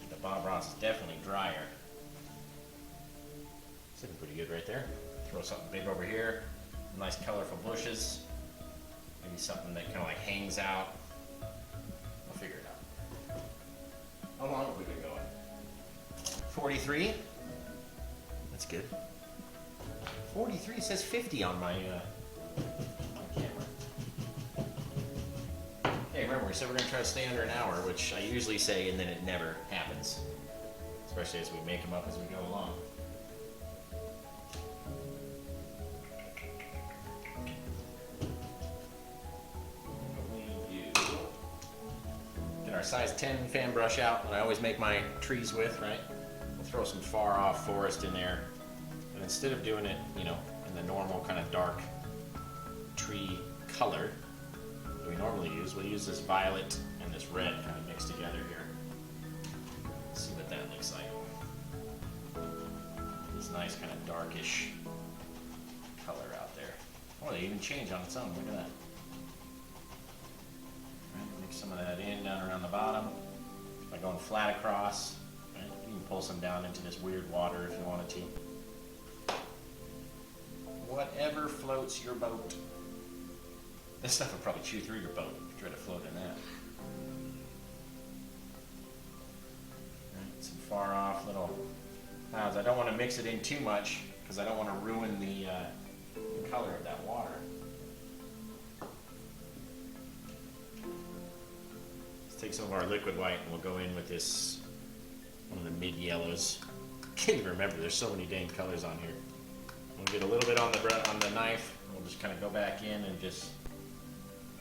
The Bob Ross is definitely drier. It's looking pretty good right there. Throw something big over here, nice colorful bushes, maybe something that kind of like hangs out. We'll figure it out. How long have we been going? 43? That's good. 43 says 50 on my camera. Hey, remember, we said we're going to try to stay under an hour, which I usually say, and then it never happens. Especially as we make them up as we go along. Get our size 10 fan brush out that I always make my trees with, right? We'll throw some far off forest in there. And instead of doing it, you know, in the normal kind of dark tree color that we normally use, we'll use this violet and this red kind of mixed together here. Let's see what that looks like. This nice kind of darkish color out there. Oh, they even change on its own. Look at that. Right, mix some of that in down around the bottom by going flat across. Right? You can pull some down into this weird water if you wanted to. Whatever floats your boat. This stuff will probably chew through your boat if you try to float in that. Right, some far off little clouds. I don't want to mix it in too much because I don't want to ruin the color of that water. Let's take some of our liquid white and we'll go in with this, one of the mid yellows. Can't even remember, there's so many dang colors on here. We'll get a little bit on the knife. We'll just kind of go back in and just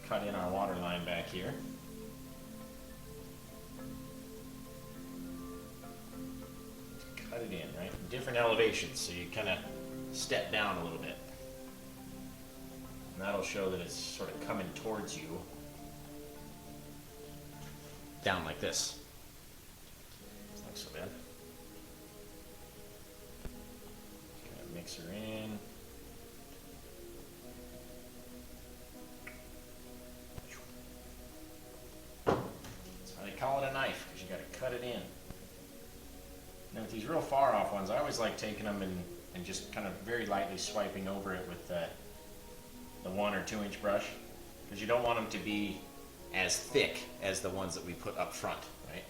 cut in our water line back here. Cut it in, right? Different elevations, so you kind of step down a little bit. And that'll show that it's sort of coming towards you. Down like this. It's not so bad. Mix her in. That's why they call it a knife, because you got to cut it in. Now with these real far off ones, I always like taking them and just kind of very lightly swiping over it with the 1 or 2 inch brush, because you don't want them to be as thick as the ones that we put up front, right?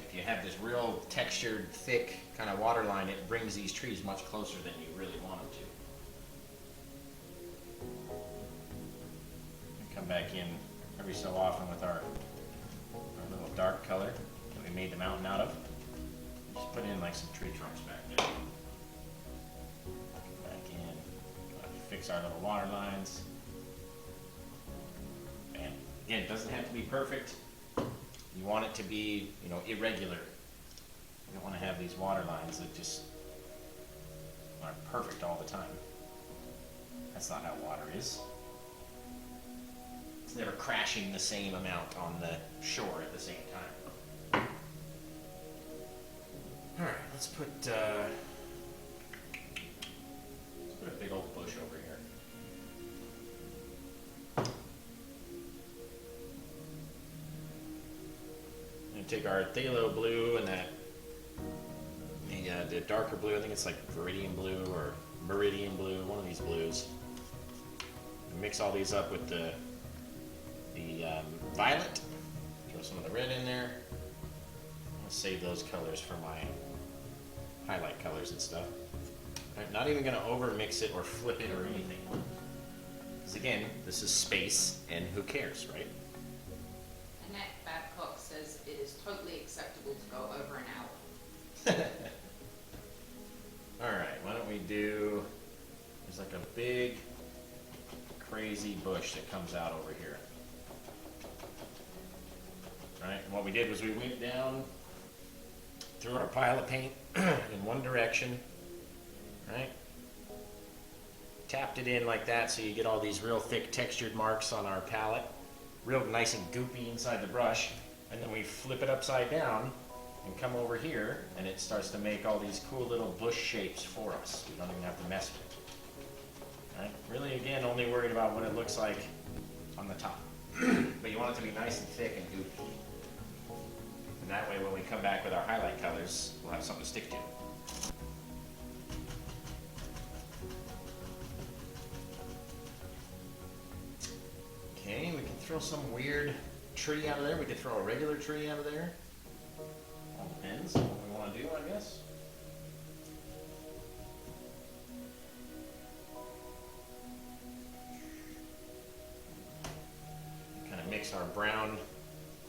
If you have this real textured, thick kind of water line, it brings these trees much closer than you really want them to. Come back in every so often with our little dark color that we made the mountain out of. Just put in like some tree trunks back there. Back in, fix our little water lines. And again, it doesn't have to be perfect. You want it to be, you know, irregular. You don't want to have these water lines that just aren't perfect all the time. That's not how water is. It's never crashing the same amount on the shore at the same time. All right, let's put a big old bush over here. Take our phthalo blue and the darker blue, I think it's like Viridian blue or Meridian blue, one of these blues. And mix all these up with the the violet. Throw some of the red in there. I'll save those colors for my highlight colors and stuff. I'm not even going to over mix it or flip it or anything. Because again, this is space and who cares, right? Annette Babcock says it is totally acceptable to go over an hour. Alright, why don't we do, there's like a big crazy bush that comes out over here. Alright, and what we did was we went down through our pile of paint in one direction, right? Tapped it in like that so you get all these real thick textured marks on our palette, real nice and goopy inside the brush, and then we flip it upside down and come over here and it starts to make all these cool little bush shapes for us. We don't even have to mess with it. Right? Really, again, only worried about what it looks like on the top. But you want it to be nice and thick and goopy. And that way when we come back with our highlight colors, we'll have something to stick to. Okay, we can throw some weird tree out of there. We could throw a regular tree out of there. All depends on what we want to do, I guess. Kind of mix our brown,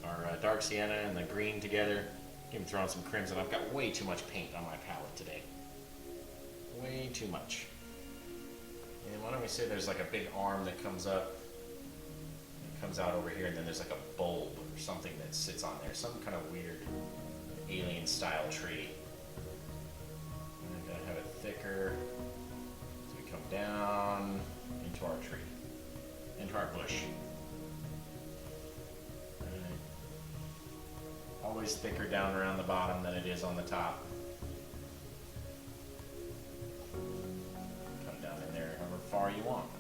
our dark sienna and the green together. Even throw in some crimson. I've got way too much paint on my palette today. Way too much. And why don't we say there's like a big arm that comes up. Comes out over here, and then there's like a bulb or something that sits on there. Some kind of weird alien style tree. And I'm gonna have it thicker as we come down into our tree, into our bush. Right. Always thicker down around the bottom than it is on the top. Come down in there however far you want.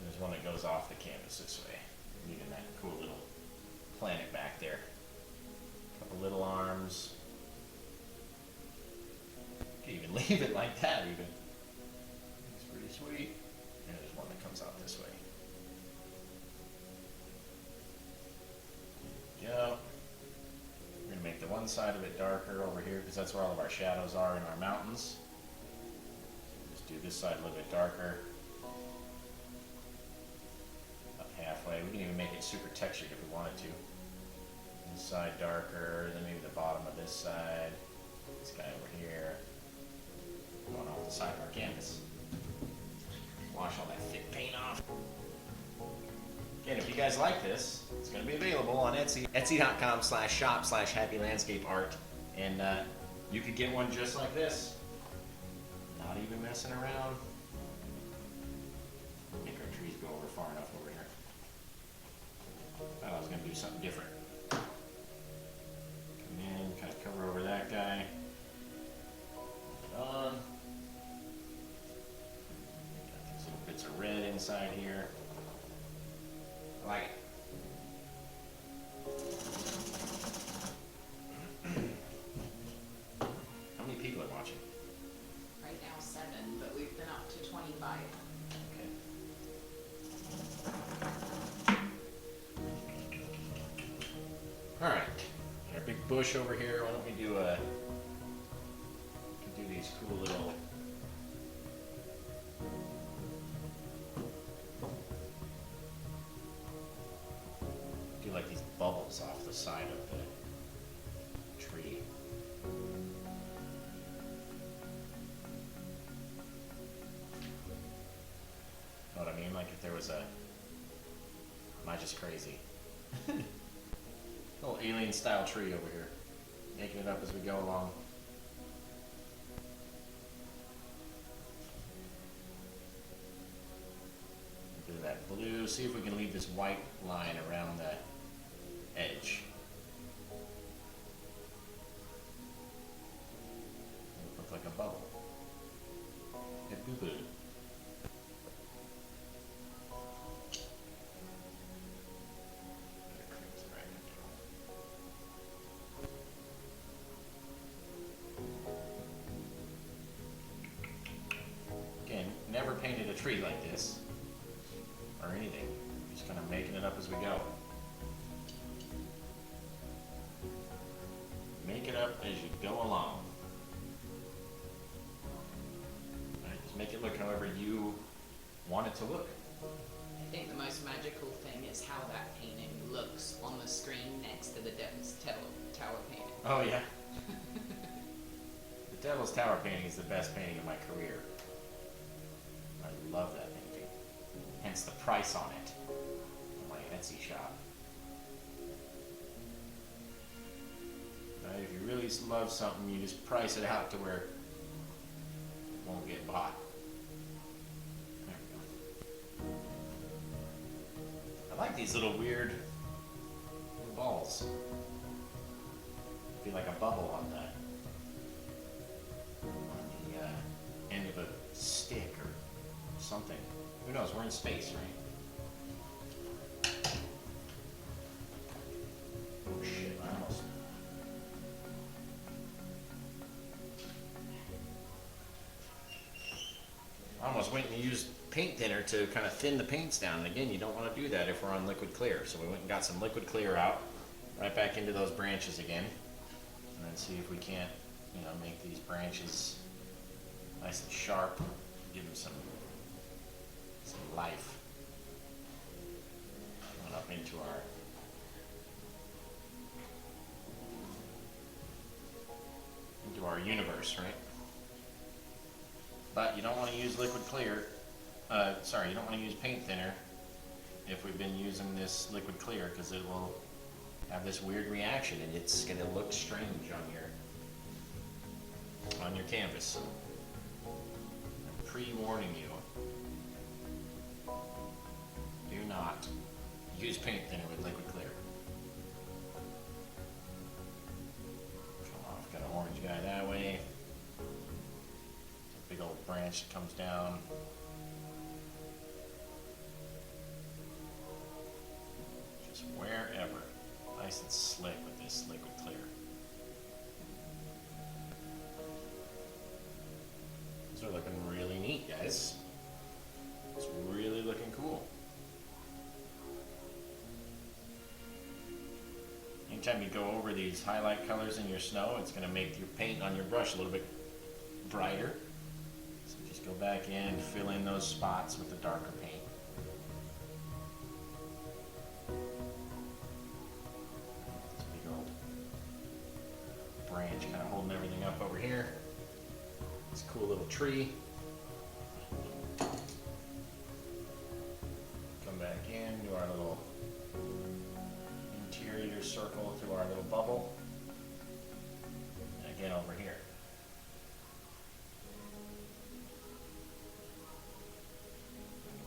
There's one that goes off the canvas this way, leaving that cool little planet back there. A couple little arms. You can even leave it like that even. It's pretty sweet. And there's one that comes out this way. Yep. We're going to make the one side of it darker over here because that's where all of our shadows are in our mountains. Just do this side a little bit darker. Halfway. We can even make it super textured if we wanted to. This side darker, then maybe the bottom of this side. This guy over here. Going off the side of our canvas. Wash all that thick paint off. Again, if you guys like this, it's going to be available on Etsy. Etsy.com/shop/happylandscapeart. And you could get one just like this. Not even messing around. Make our trees go over far enough over here. I was going to do something different. Come in, kind of cover over that guy. Put it on. Got these little bits of red inside here. I like it. How many people are watching? Right now 7, but we've been up to 25. Alright, our big bush over here, why don't we do these cool little like these bubbles off the side of the tree. Know what I mean? Like if there was a, am I just crazy? Little alien style tree over here. Making it up as we go along. Do that blue. See if we can leave this white line around the edge. Look like a bubble. Get boo-boo. Never painted a tree like this, or anything we go. Make it up as you go along. Right, just make it look however you want it to look. I think the most magical thing is how that painting looks on the screen next to the Devil's Tower painting. Oh yeah. The Devil's Tower painting is the best painting of my career. I love that painting. Hence the price on it on my Etsy shop. Right, if you really love something, you just price it out to where it won't get bought. There we go. I like these little weird balls. Feel like a bubble on the end of a stick or something. Who knows? We're in space, right? Oh shit! I almost went and used paint thinner to kind of thin the paints down. And again, you don't want to do that if we're on liquid clear. So we went and got some liquid clear out, right back into those branches again, and then see if we can't, make these branches nice and sharp, give them some life. Going up into our universe, right? But you don't want to use liquid clear. You don't want to use paint thinner if we've been using this liquid clear, because it will have this weird reaction and it's going to look strange on your canvas. I'm pre-warning you. Do not use paint thinner with liquid clear. Come off, got an orange guy that way. Big old branch that comes down. Just wherever. Nice and slick with this liquid clear. These are looking really neat, guys. It's really looking cool. Anytime you go over these highlight colors in your snow, it's going to make your paint on your brush a little bit brighter. So just go back in, fill in those spots with the darker paint. This big old branch kind of holding everything up over here. This cool little tree. Come back in, do our little interior circle through our little bubble. And again over here.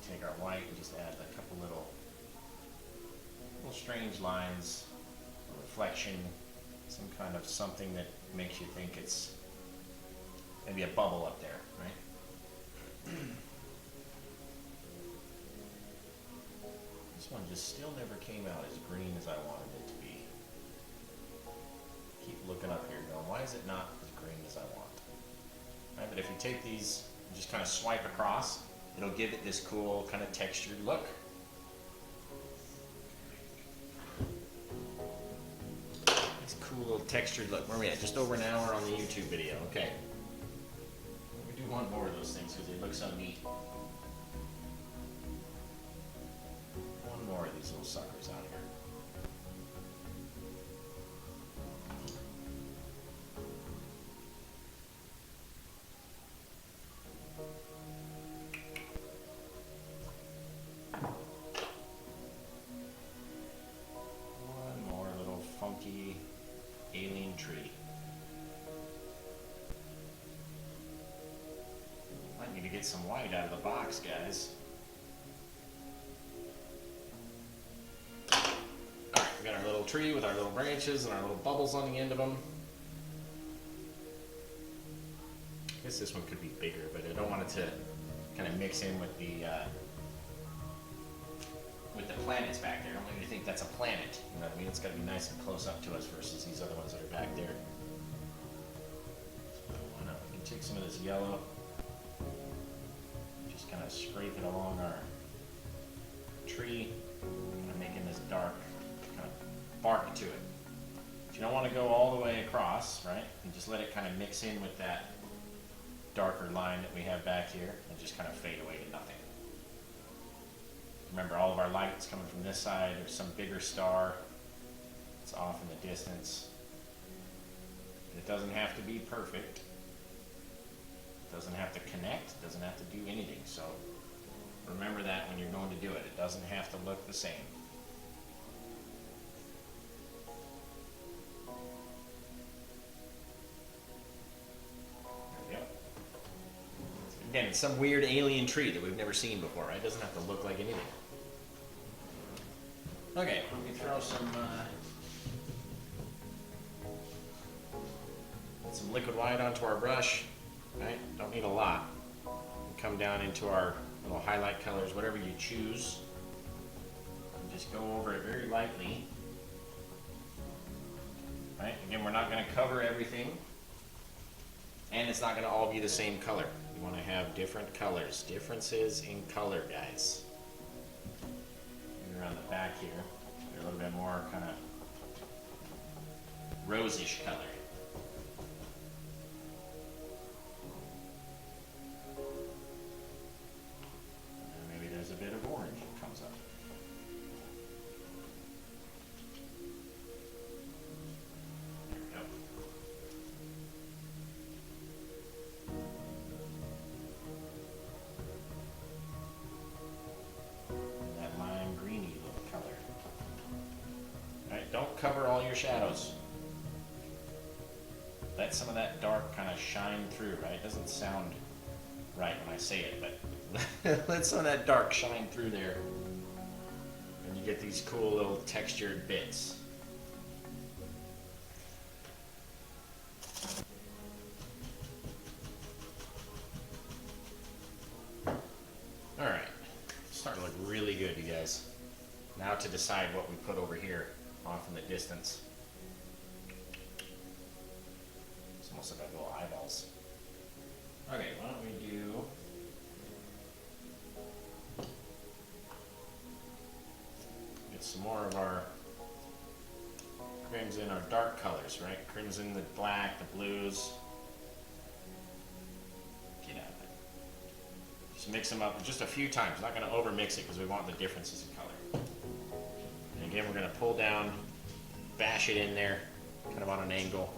Take our white and just add a couple little strange lines, a reflection, some kind of something that makes you think it's maybe a bubble up there, right? This one just still never came out as green as I wanted it to be. Keep looking up here going, why is it not as green as I want? Right, but if you take these and just kind of swipe across, it'll give it this cool kind of textured look. This cool little textured look. Where are we at? Just over an hour on the YouTube video. Okay. We do one more of those things because they look so neat. One more of these little suckers out here. Alien tree. Might need to get some white out of the box, guys. Alright, we got our little tree with our little branches and our little bubbles on the end of them. I guess this one could be bigger, but I don't want it to kind of mix in with the planets back there. I don't want you to think that's a planet. You know what I mean? It's got to be nice and close up to us versus these other ones that are back there. So why not? We can take some of this yellow, just kind of scrape it along our tree. Kind of making this dark kind of bark to it. But you don't want to go all the way across, right? And just let it kind of mix in with that darker line that we have back here and just kind of fade away to nothing. Remember, all of our light's coming from this side. There's some bigger star. It's off in the distance. It doesn't have to be perfect. It doesn't have to connect. It doesn't have to do anything. So remember that when you're going to do it. It doesn't have to look the same. There we go. Again, it's some weird alien tree that we've never seen before, right? It doesn't have to look like anything. Okay, let me throw some liquid white onto our brush, right? Don't need a lot. Come down into our little highlight colors, whatever you choose. And just go over it very lightly. Right? Again, we're not going to cover everything. And it's not going to all be the same color. You want to have different colors. Differences in color, guys. Around the back here, a little bit more kind of rosish color. And maybe there's a bit of orange that comes up. There we go. Don't cover all your shadows. Let some of that dark kind of shine through, right? It doesn't sound right when I say it, but let some of that dark shine through there. And you get these cool little textured bits. Alright, starting to look really good, you guys. Now to decide what we put over here off in the distance. It's almost like little eyeballs. Okay, why don't we do get some more of our crimson, our dark colors, right? Crimson, the black, the blues. Get out of it. Just mix them up just a few times. Not going to over mix it because we want the differences in color. And again, we're going to pull down, bash it in there, kind of on an angle,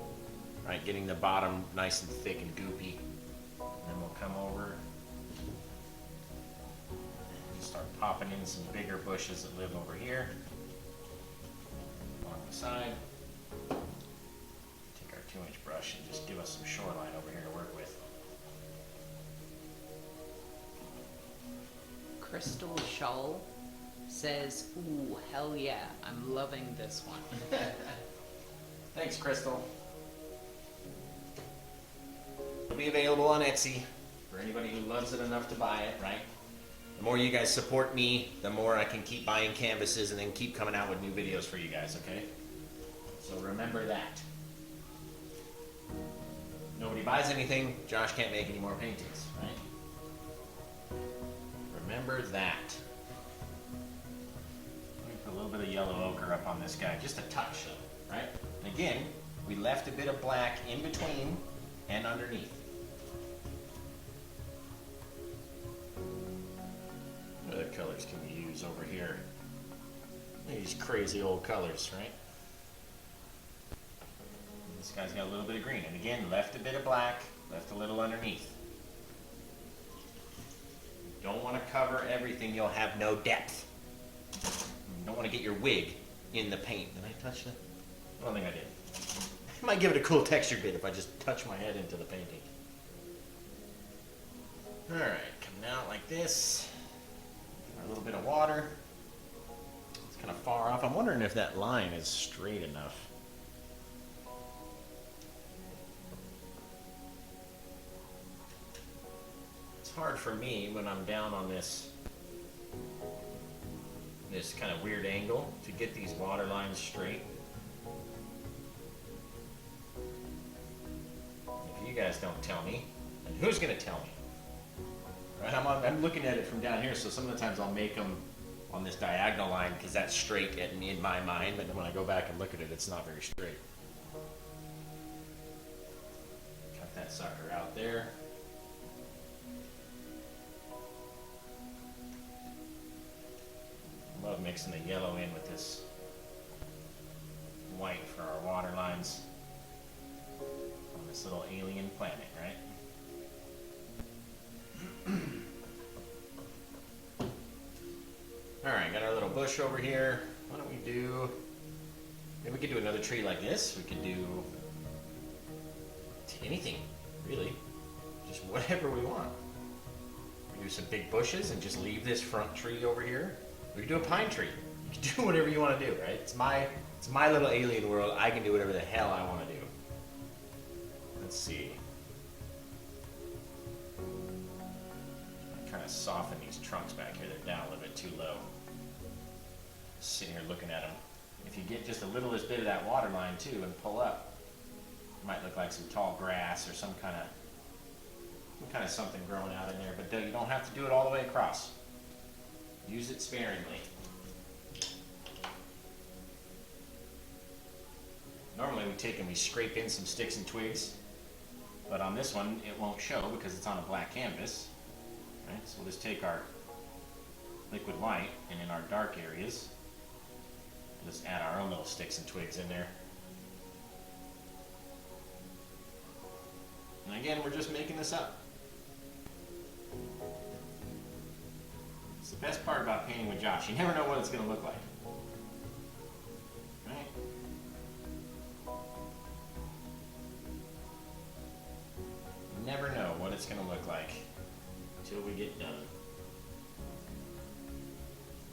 right? Getting the bottom nice and thick and goopy. And then we'll come over and start popping in some bigger bushes that live over here along the side. Take our 2-inch brush and just give us some shoreline over here to work with. Crystal Shoal says, ooh, hell yeah, I'm loving this one. Thanks, Crystal. It'll be available on Etsy for anybody who loves it enough to buy it, right? The more you guys support me, the more I can keep buying canvases and then keep coming out with new videos for you guys, okay? So remember that. Nobody buys anything, Josh can't make any more paintings, right? Remember that. A little bit of yellow ochre up on this guy, just a touch though, right? And again, we left a bit of black in between and underneath. What other colors can we use over here? These crazy old colors, right? And this guy's got a little bit of green, and again, left a bit of black, left a little underneath. You don't want to cover everything, you'll have no depth. You don't want to get your wig in the paint. Did I touch that? I don't think I did. I might give it a cool texture bit if I just touch my head into the painting. Alright, coming out like this. A little bit of water. It's kind of far off. I'm wondering if that line is straight enough. It's hard for me when I'm down on this kind of weird angle to get these water lines straight. If you guys don't tell me, then who's going to tell me? Right? I'm looking at it from down here, so some of the times I'll make them on this diagonal line because that's straight in my mind, but when I go back and look at it, it's not very straight. Cut that sucker out there. Love mixing the yellow in with this white for our water lines on this little alien planet, right? Alright, got our little bush over here. Why don't we do... Maybe we could do another tree like this. We could do... anything, really. Just whatever we want. We do some big bushes and just leave this front tree over here. We could do a pine tree. You can do whatever you want to do, right? It's my little alien world. I can do whatever the hell I want to do. Let's see. Kind of soften these trunks back here. They're down a little bit too low. Sitting here looking at them. If you get just a littlest bit of that water line too and pull up, it might look like some tall grass or some kind of something growing out in there. But you don't have to do it all the way across. Use it sparingly. Normally we take and we scrape in some sticks and twigs, but on this one it won't show because it's on a black canvas. Right? So we'll just take our liquid white and in our dark areas, we'll just add our own little sticks and twigs in there. And again, we're just making this up. It's the best part about painting with Josh. You never know what it's going to look like. Right? You never know what it's going to look like until we get done.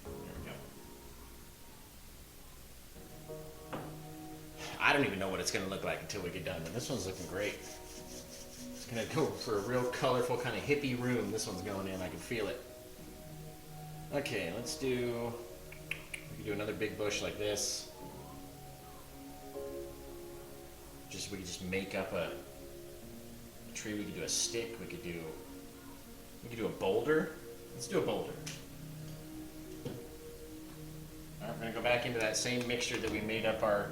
There we go. I don't even know what it's going to look like until we get done, but this one's looking great. It's going to go for a real colorful kind of hippie room. This one's going in. I can feel it. Okay, let's do, we can do another big bush like this. We could just make up a tree. We could do a stick. We could do a boulder. Let's do a boulder. All right, we're gonna go back into that same mixture that we made up our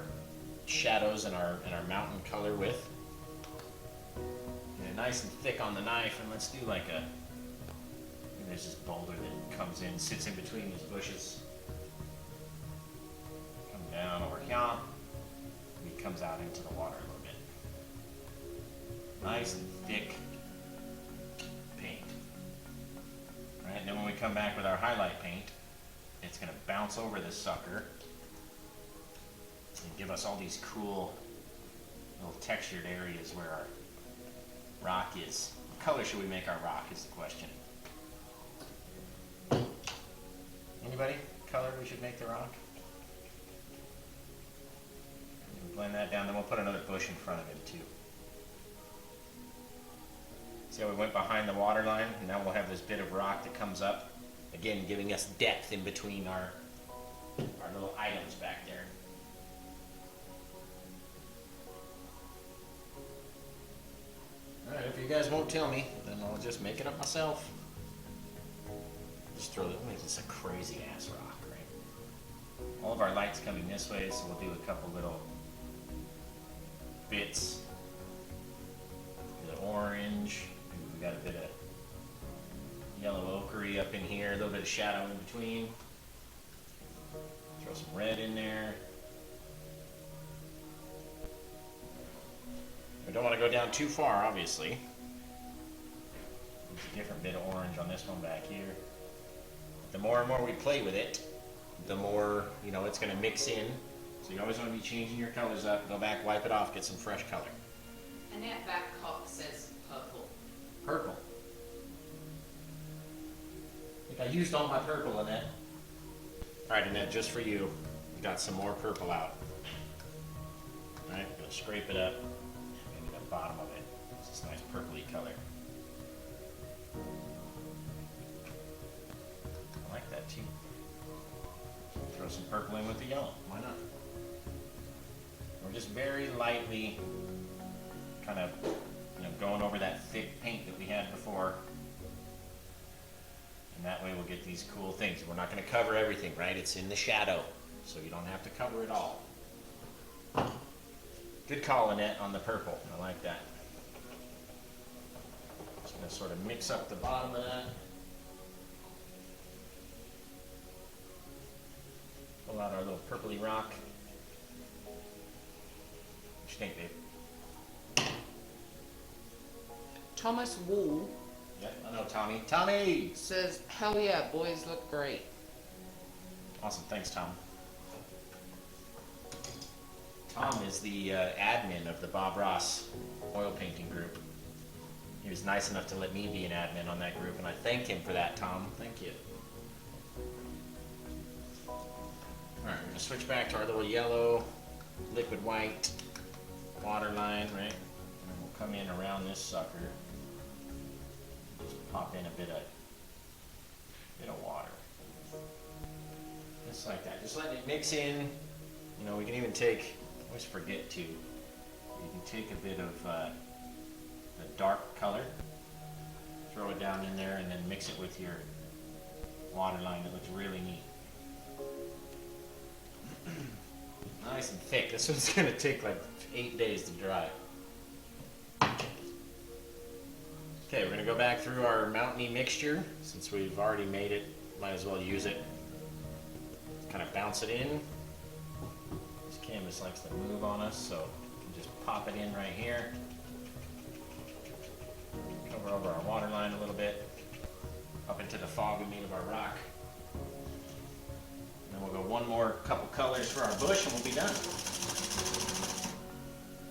shadows and our mountain color with. Get it nice and thick on the knife, and let's do like a. There's this boulder that comes in, sits in between these bushes. Come down over here. He comes out into the water a little bit. Nice and thick paint. Right, and then when we come back with our highlight paint, it's going to bounce over this sucker and give us all these cool little textured areas where our rock is. What color should we make our rock is the question. Anybody? Color we should make the rock? Blend that down, then we'll put another bush in front of it too. See how we went behind the water line, and now we'll have this bit of rock that comes up, again giving us depth in between our little items back there. Alright, if you guys won't tell me, then I'll just make it up myself. Just throw it, make this a crazy ass rock, right? All of our light's coming this way, so we'll do a couple little bits. The orange, we got a bit of yellow ochre up in here, a little bit of shadow in between. Throw some red in there. We don't want to go down too far, obviously. There's a different bit of orange on this one back here. The more and more we play with it, the more, it's going to mix in. So you always want to be changing your colors up. Go back, wipe it off, get some fresh color. And that back cup says purple. Purple. I think I used all my purple in that. Alright, Annette, just for you, we got some more purple out. Alright, we're going to scrape it up. Maybe the bottom of it. It's this nice purpley color. I like that too. Throw some purple in with the yellow. Why not? We're just very lightly kind of, going over that thick paint that we had before. And that way we'll get these cool things. We're not going to cover everything, right? It's in the shadow, so you don't have to cover it all. Good call, Annette, on the purple. I like that. Just going to sort of mix up the bottom of that. Pull out our little purpley rock. What you think, babe? Thomas Wall Yeah, I know, Tommy. Tommy! says, hell yeah, boys look great. Awesome, thanks, Tom. Tom is the admin of the Bob Ross oil painting group. He was nice enough to let me be an admin on that group, and I thank him for that, Tom. Thank you. Alright, we're going to switch back to our little yellow, liquid white water line, right? And we'll come in around this sucker. Just pop in a bit of water. Just like that. Just letting it mix in. You know, we can even take, I always forget to, you can take a bit of a dark color, throw it down in there, and then mix it with your water line. That looks really neat. Nice and thick. This one's going to take like 8 days to dry. Okay, we're going to go back through our mountainy mixture. Since we've already made it, might as well use it. Kind of bounce it in. This canvas likes to move on us, so we can just pop it in right here. Cover over our water line a little bit. Up into the fog we made of our rock. And then we'll go one more couple colors for our bush and we'll be done.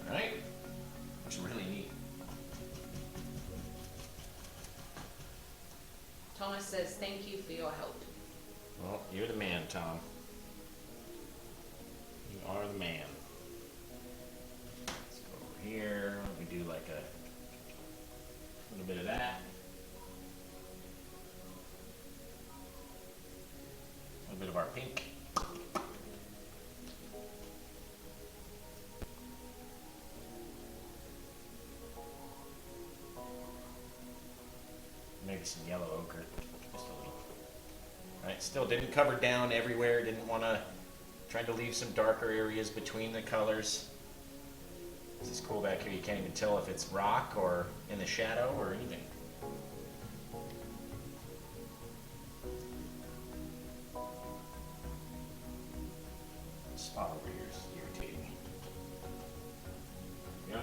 Alright? Looks really neat. Thomas says, thank you for your help. Well, you're the man, Tom. You are the man. Let's go over here. We do like a little bit of that. A little bit of our pink. Maybe some yellow ochre. Just a little. Alright, still didn't cover down everywhere. Didn't want to. Trying to leave some darker areas between the colors. This is cool back here. You can't even tell if it's rock or in the shadow or anything. Spot over here is irritating me. Yeah.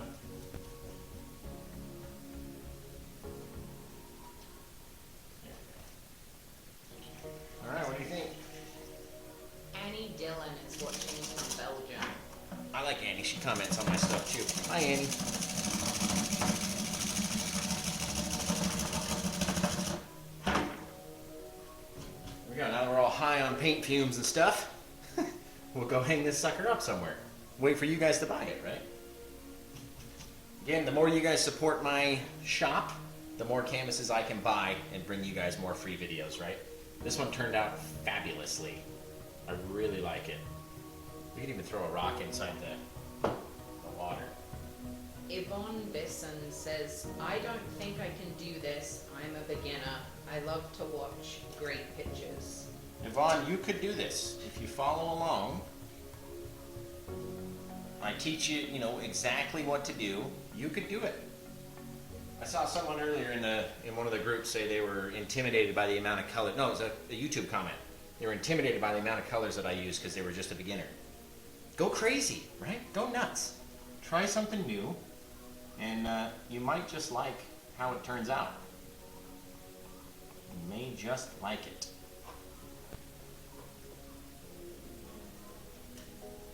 Alright, what do you think? Annie Dillon is watching from Belgium. I like Annie. She comments on my stuff too. Hi, Annie. Here we go. Now that we're all high on paint fumes and stuff, we'll go hang this sucker up somewhere. Wait for you guys to buy it, right? Again, the more you guys support my shop, the more canvases I can buy and bring you guys more free videos, right? This one turned out fabulously. I really like it. We could even throw a rock inside the water. Yvonne Bisson says, I don't think I can do this. I'm a beginner. I love to watch great pictures. Yvonne, you could do this. If you follow along, I teach you, exactly what to do. You could do it. I saw someone earlier in one of the groups say they were intimidated by the amount of color. No, it was a YouTube comment. They were intimidated by the amount of colors that I use because they were just a beginner. Go crazy, right? Go nuts. Try something new, and you might just like how it turns out. You may just like it.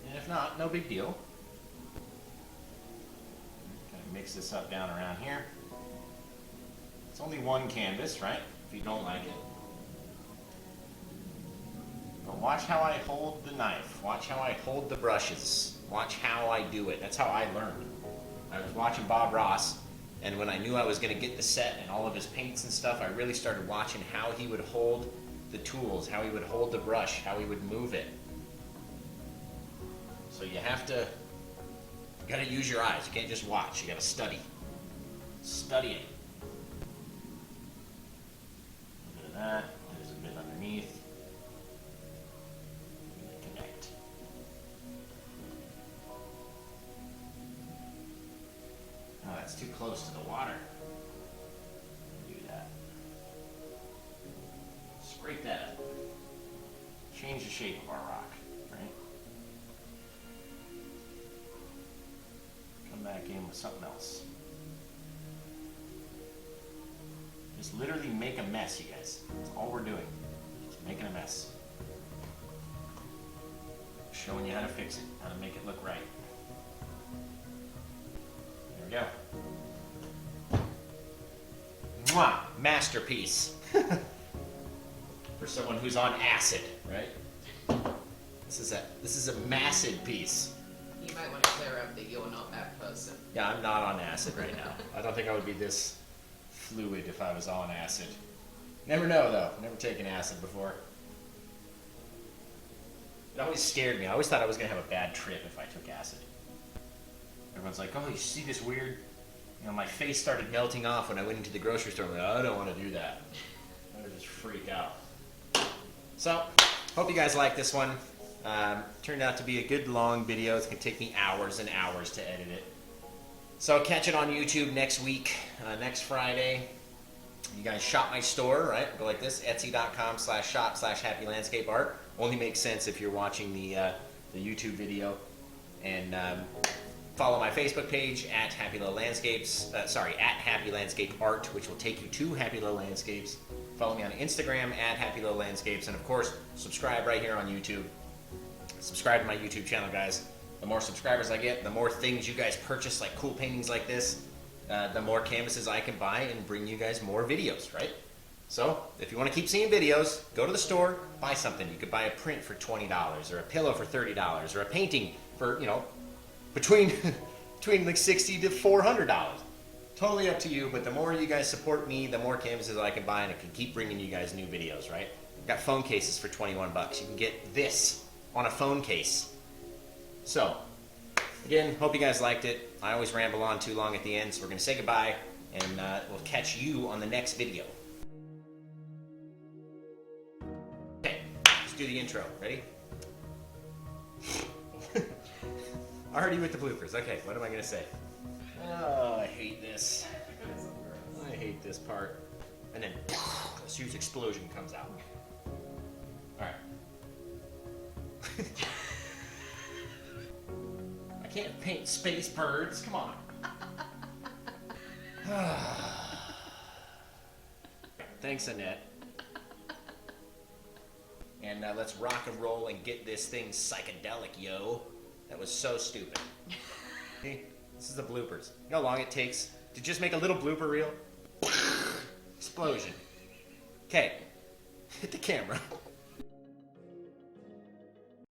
And if not, no big deal. Kind of mix this up down around here. It's only one canvas, right? If you don't like it. But watch how I hold the knife. Watch how I hold the brushes. Watch how I do it. That's how I learned. I was watching Bob Ross, and when I knew I was going to get the set and all of his paints and stuff, I really started watching how he would hold the tools, how he would hold the brush, how he would move it. So you got to use your eyes. You can't just watch. You got to study. Study it. A bit of that. That's too close to the water. Do that. Scrape that up. Change the shape of our rock, right? Come back in with something else. Just literally make a mess, you guys. That's all we're doing. Just making a mess. Showing you how to fix it, how to make it look right. There we go. Mwah! Masterpiece. For someone who's on acid, right? This is a massive piece. You might want to clear up that you're not that person. Yeah, I'm not on acid right now. I don't think I would be this fluid if I was on acid. Never know though. Never taken acid before. It always scared me. I always thought I was gonna have a bad trip if I took acid. Everyone's like, "Oh, you see this weird?" You know, my face started melting off when I went into the grocery store. I'm like, I don't want to do that. I would just freak out. So, hope you guys like this one. Turned out to be a good long video. It's gonna take me hours and hours to edit it. So catch it on YouTube next week, next Friday. You guys shop my store, right? Go like this, etsy.com/shop/happylandscapeart. Only makes sense if you're watching the YouTube video. And follow my Facebook page at Happy Little Landscapes. At Happy Landscape Art, which will take you to Happy Little Landscapes. Follow me on Instagram at Happy Little Landscapes. And of course, subscribe right here on YouTube. Subscribe to my YouTube channel, guys. The more subscribers I get, the more things you guys purchase, like cool paintings like this, the more canvases I can buy and bring you guys more videos, right? So, if you want to keep seeing videos, go to the store, buy something. You could buy a print for $20, or a pillow for $30, or a painting for, you know, between like $60 to $400. Totally up to you, but the more you guys support me, the more canvases I can buy, and I can keep bringing you guys new videos, right? I've got phone cases for 21 bucks. You can get this on a phone case. So, again, hope you guys liked it. I always ramble on too long at the end, so we're going to say goodbye, and we'll catch you on the next video. Okay, let's do the intro. Ready? Already with the bloopers. Okay, what am I going to say? Oh, I hate this. I hate this part. And then this huge explosion comes out. Alright. I can't paint space birds. Come on. Thanks, Annette. And let's rock and roll and get this thing psychedelic, yo. That was so stupid. Okay, this is the bloopers. You know how long it takes to just make a little blooper reel? Explosion. Okay, hit the camera.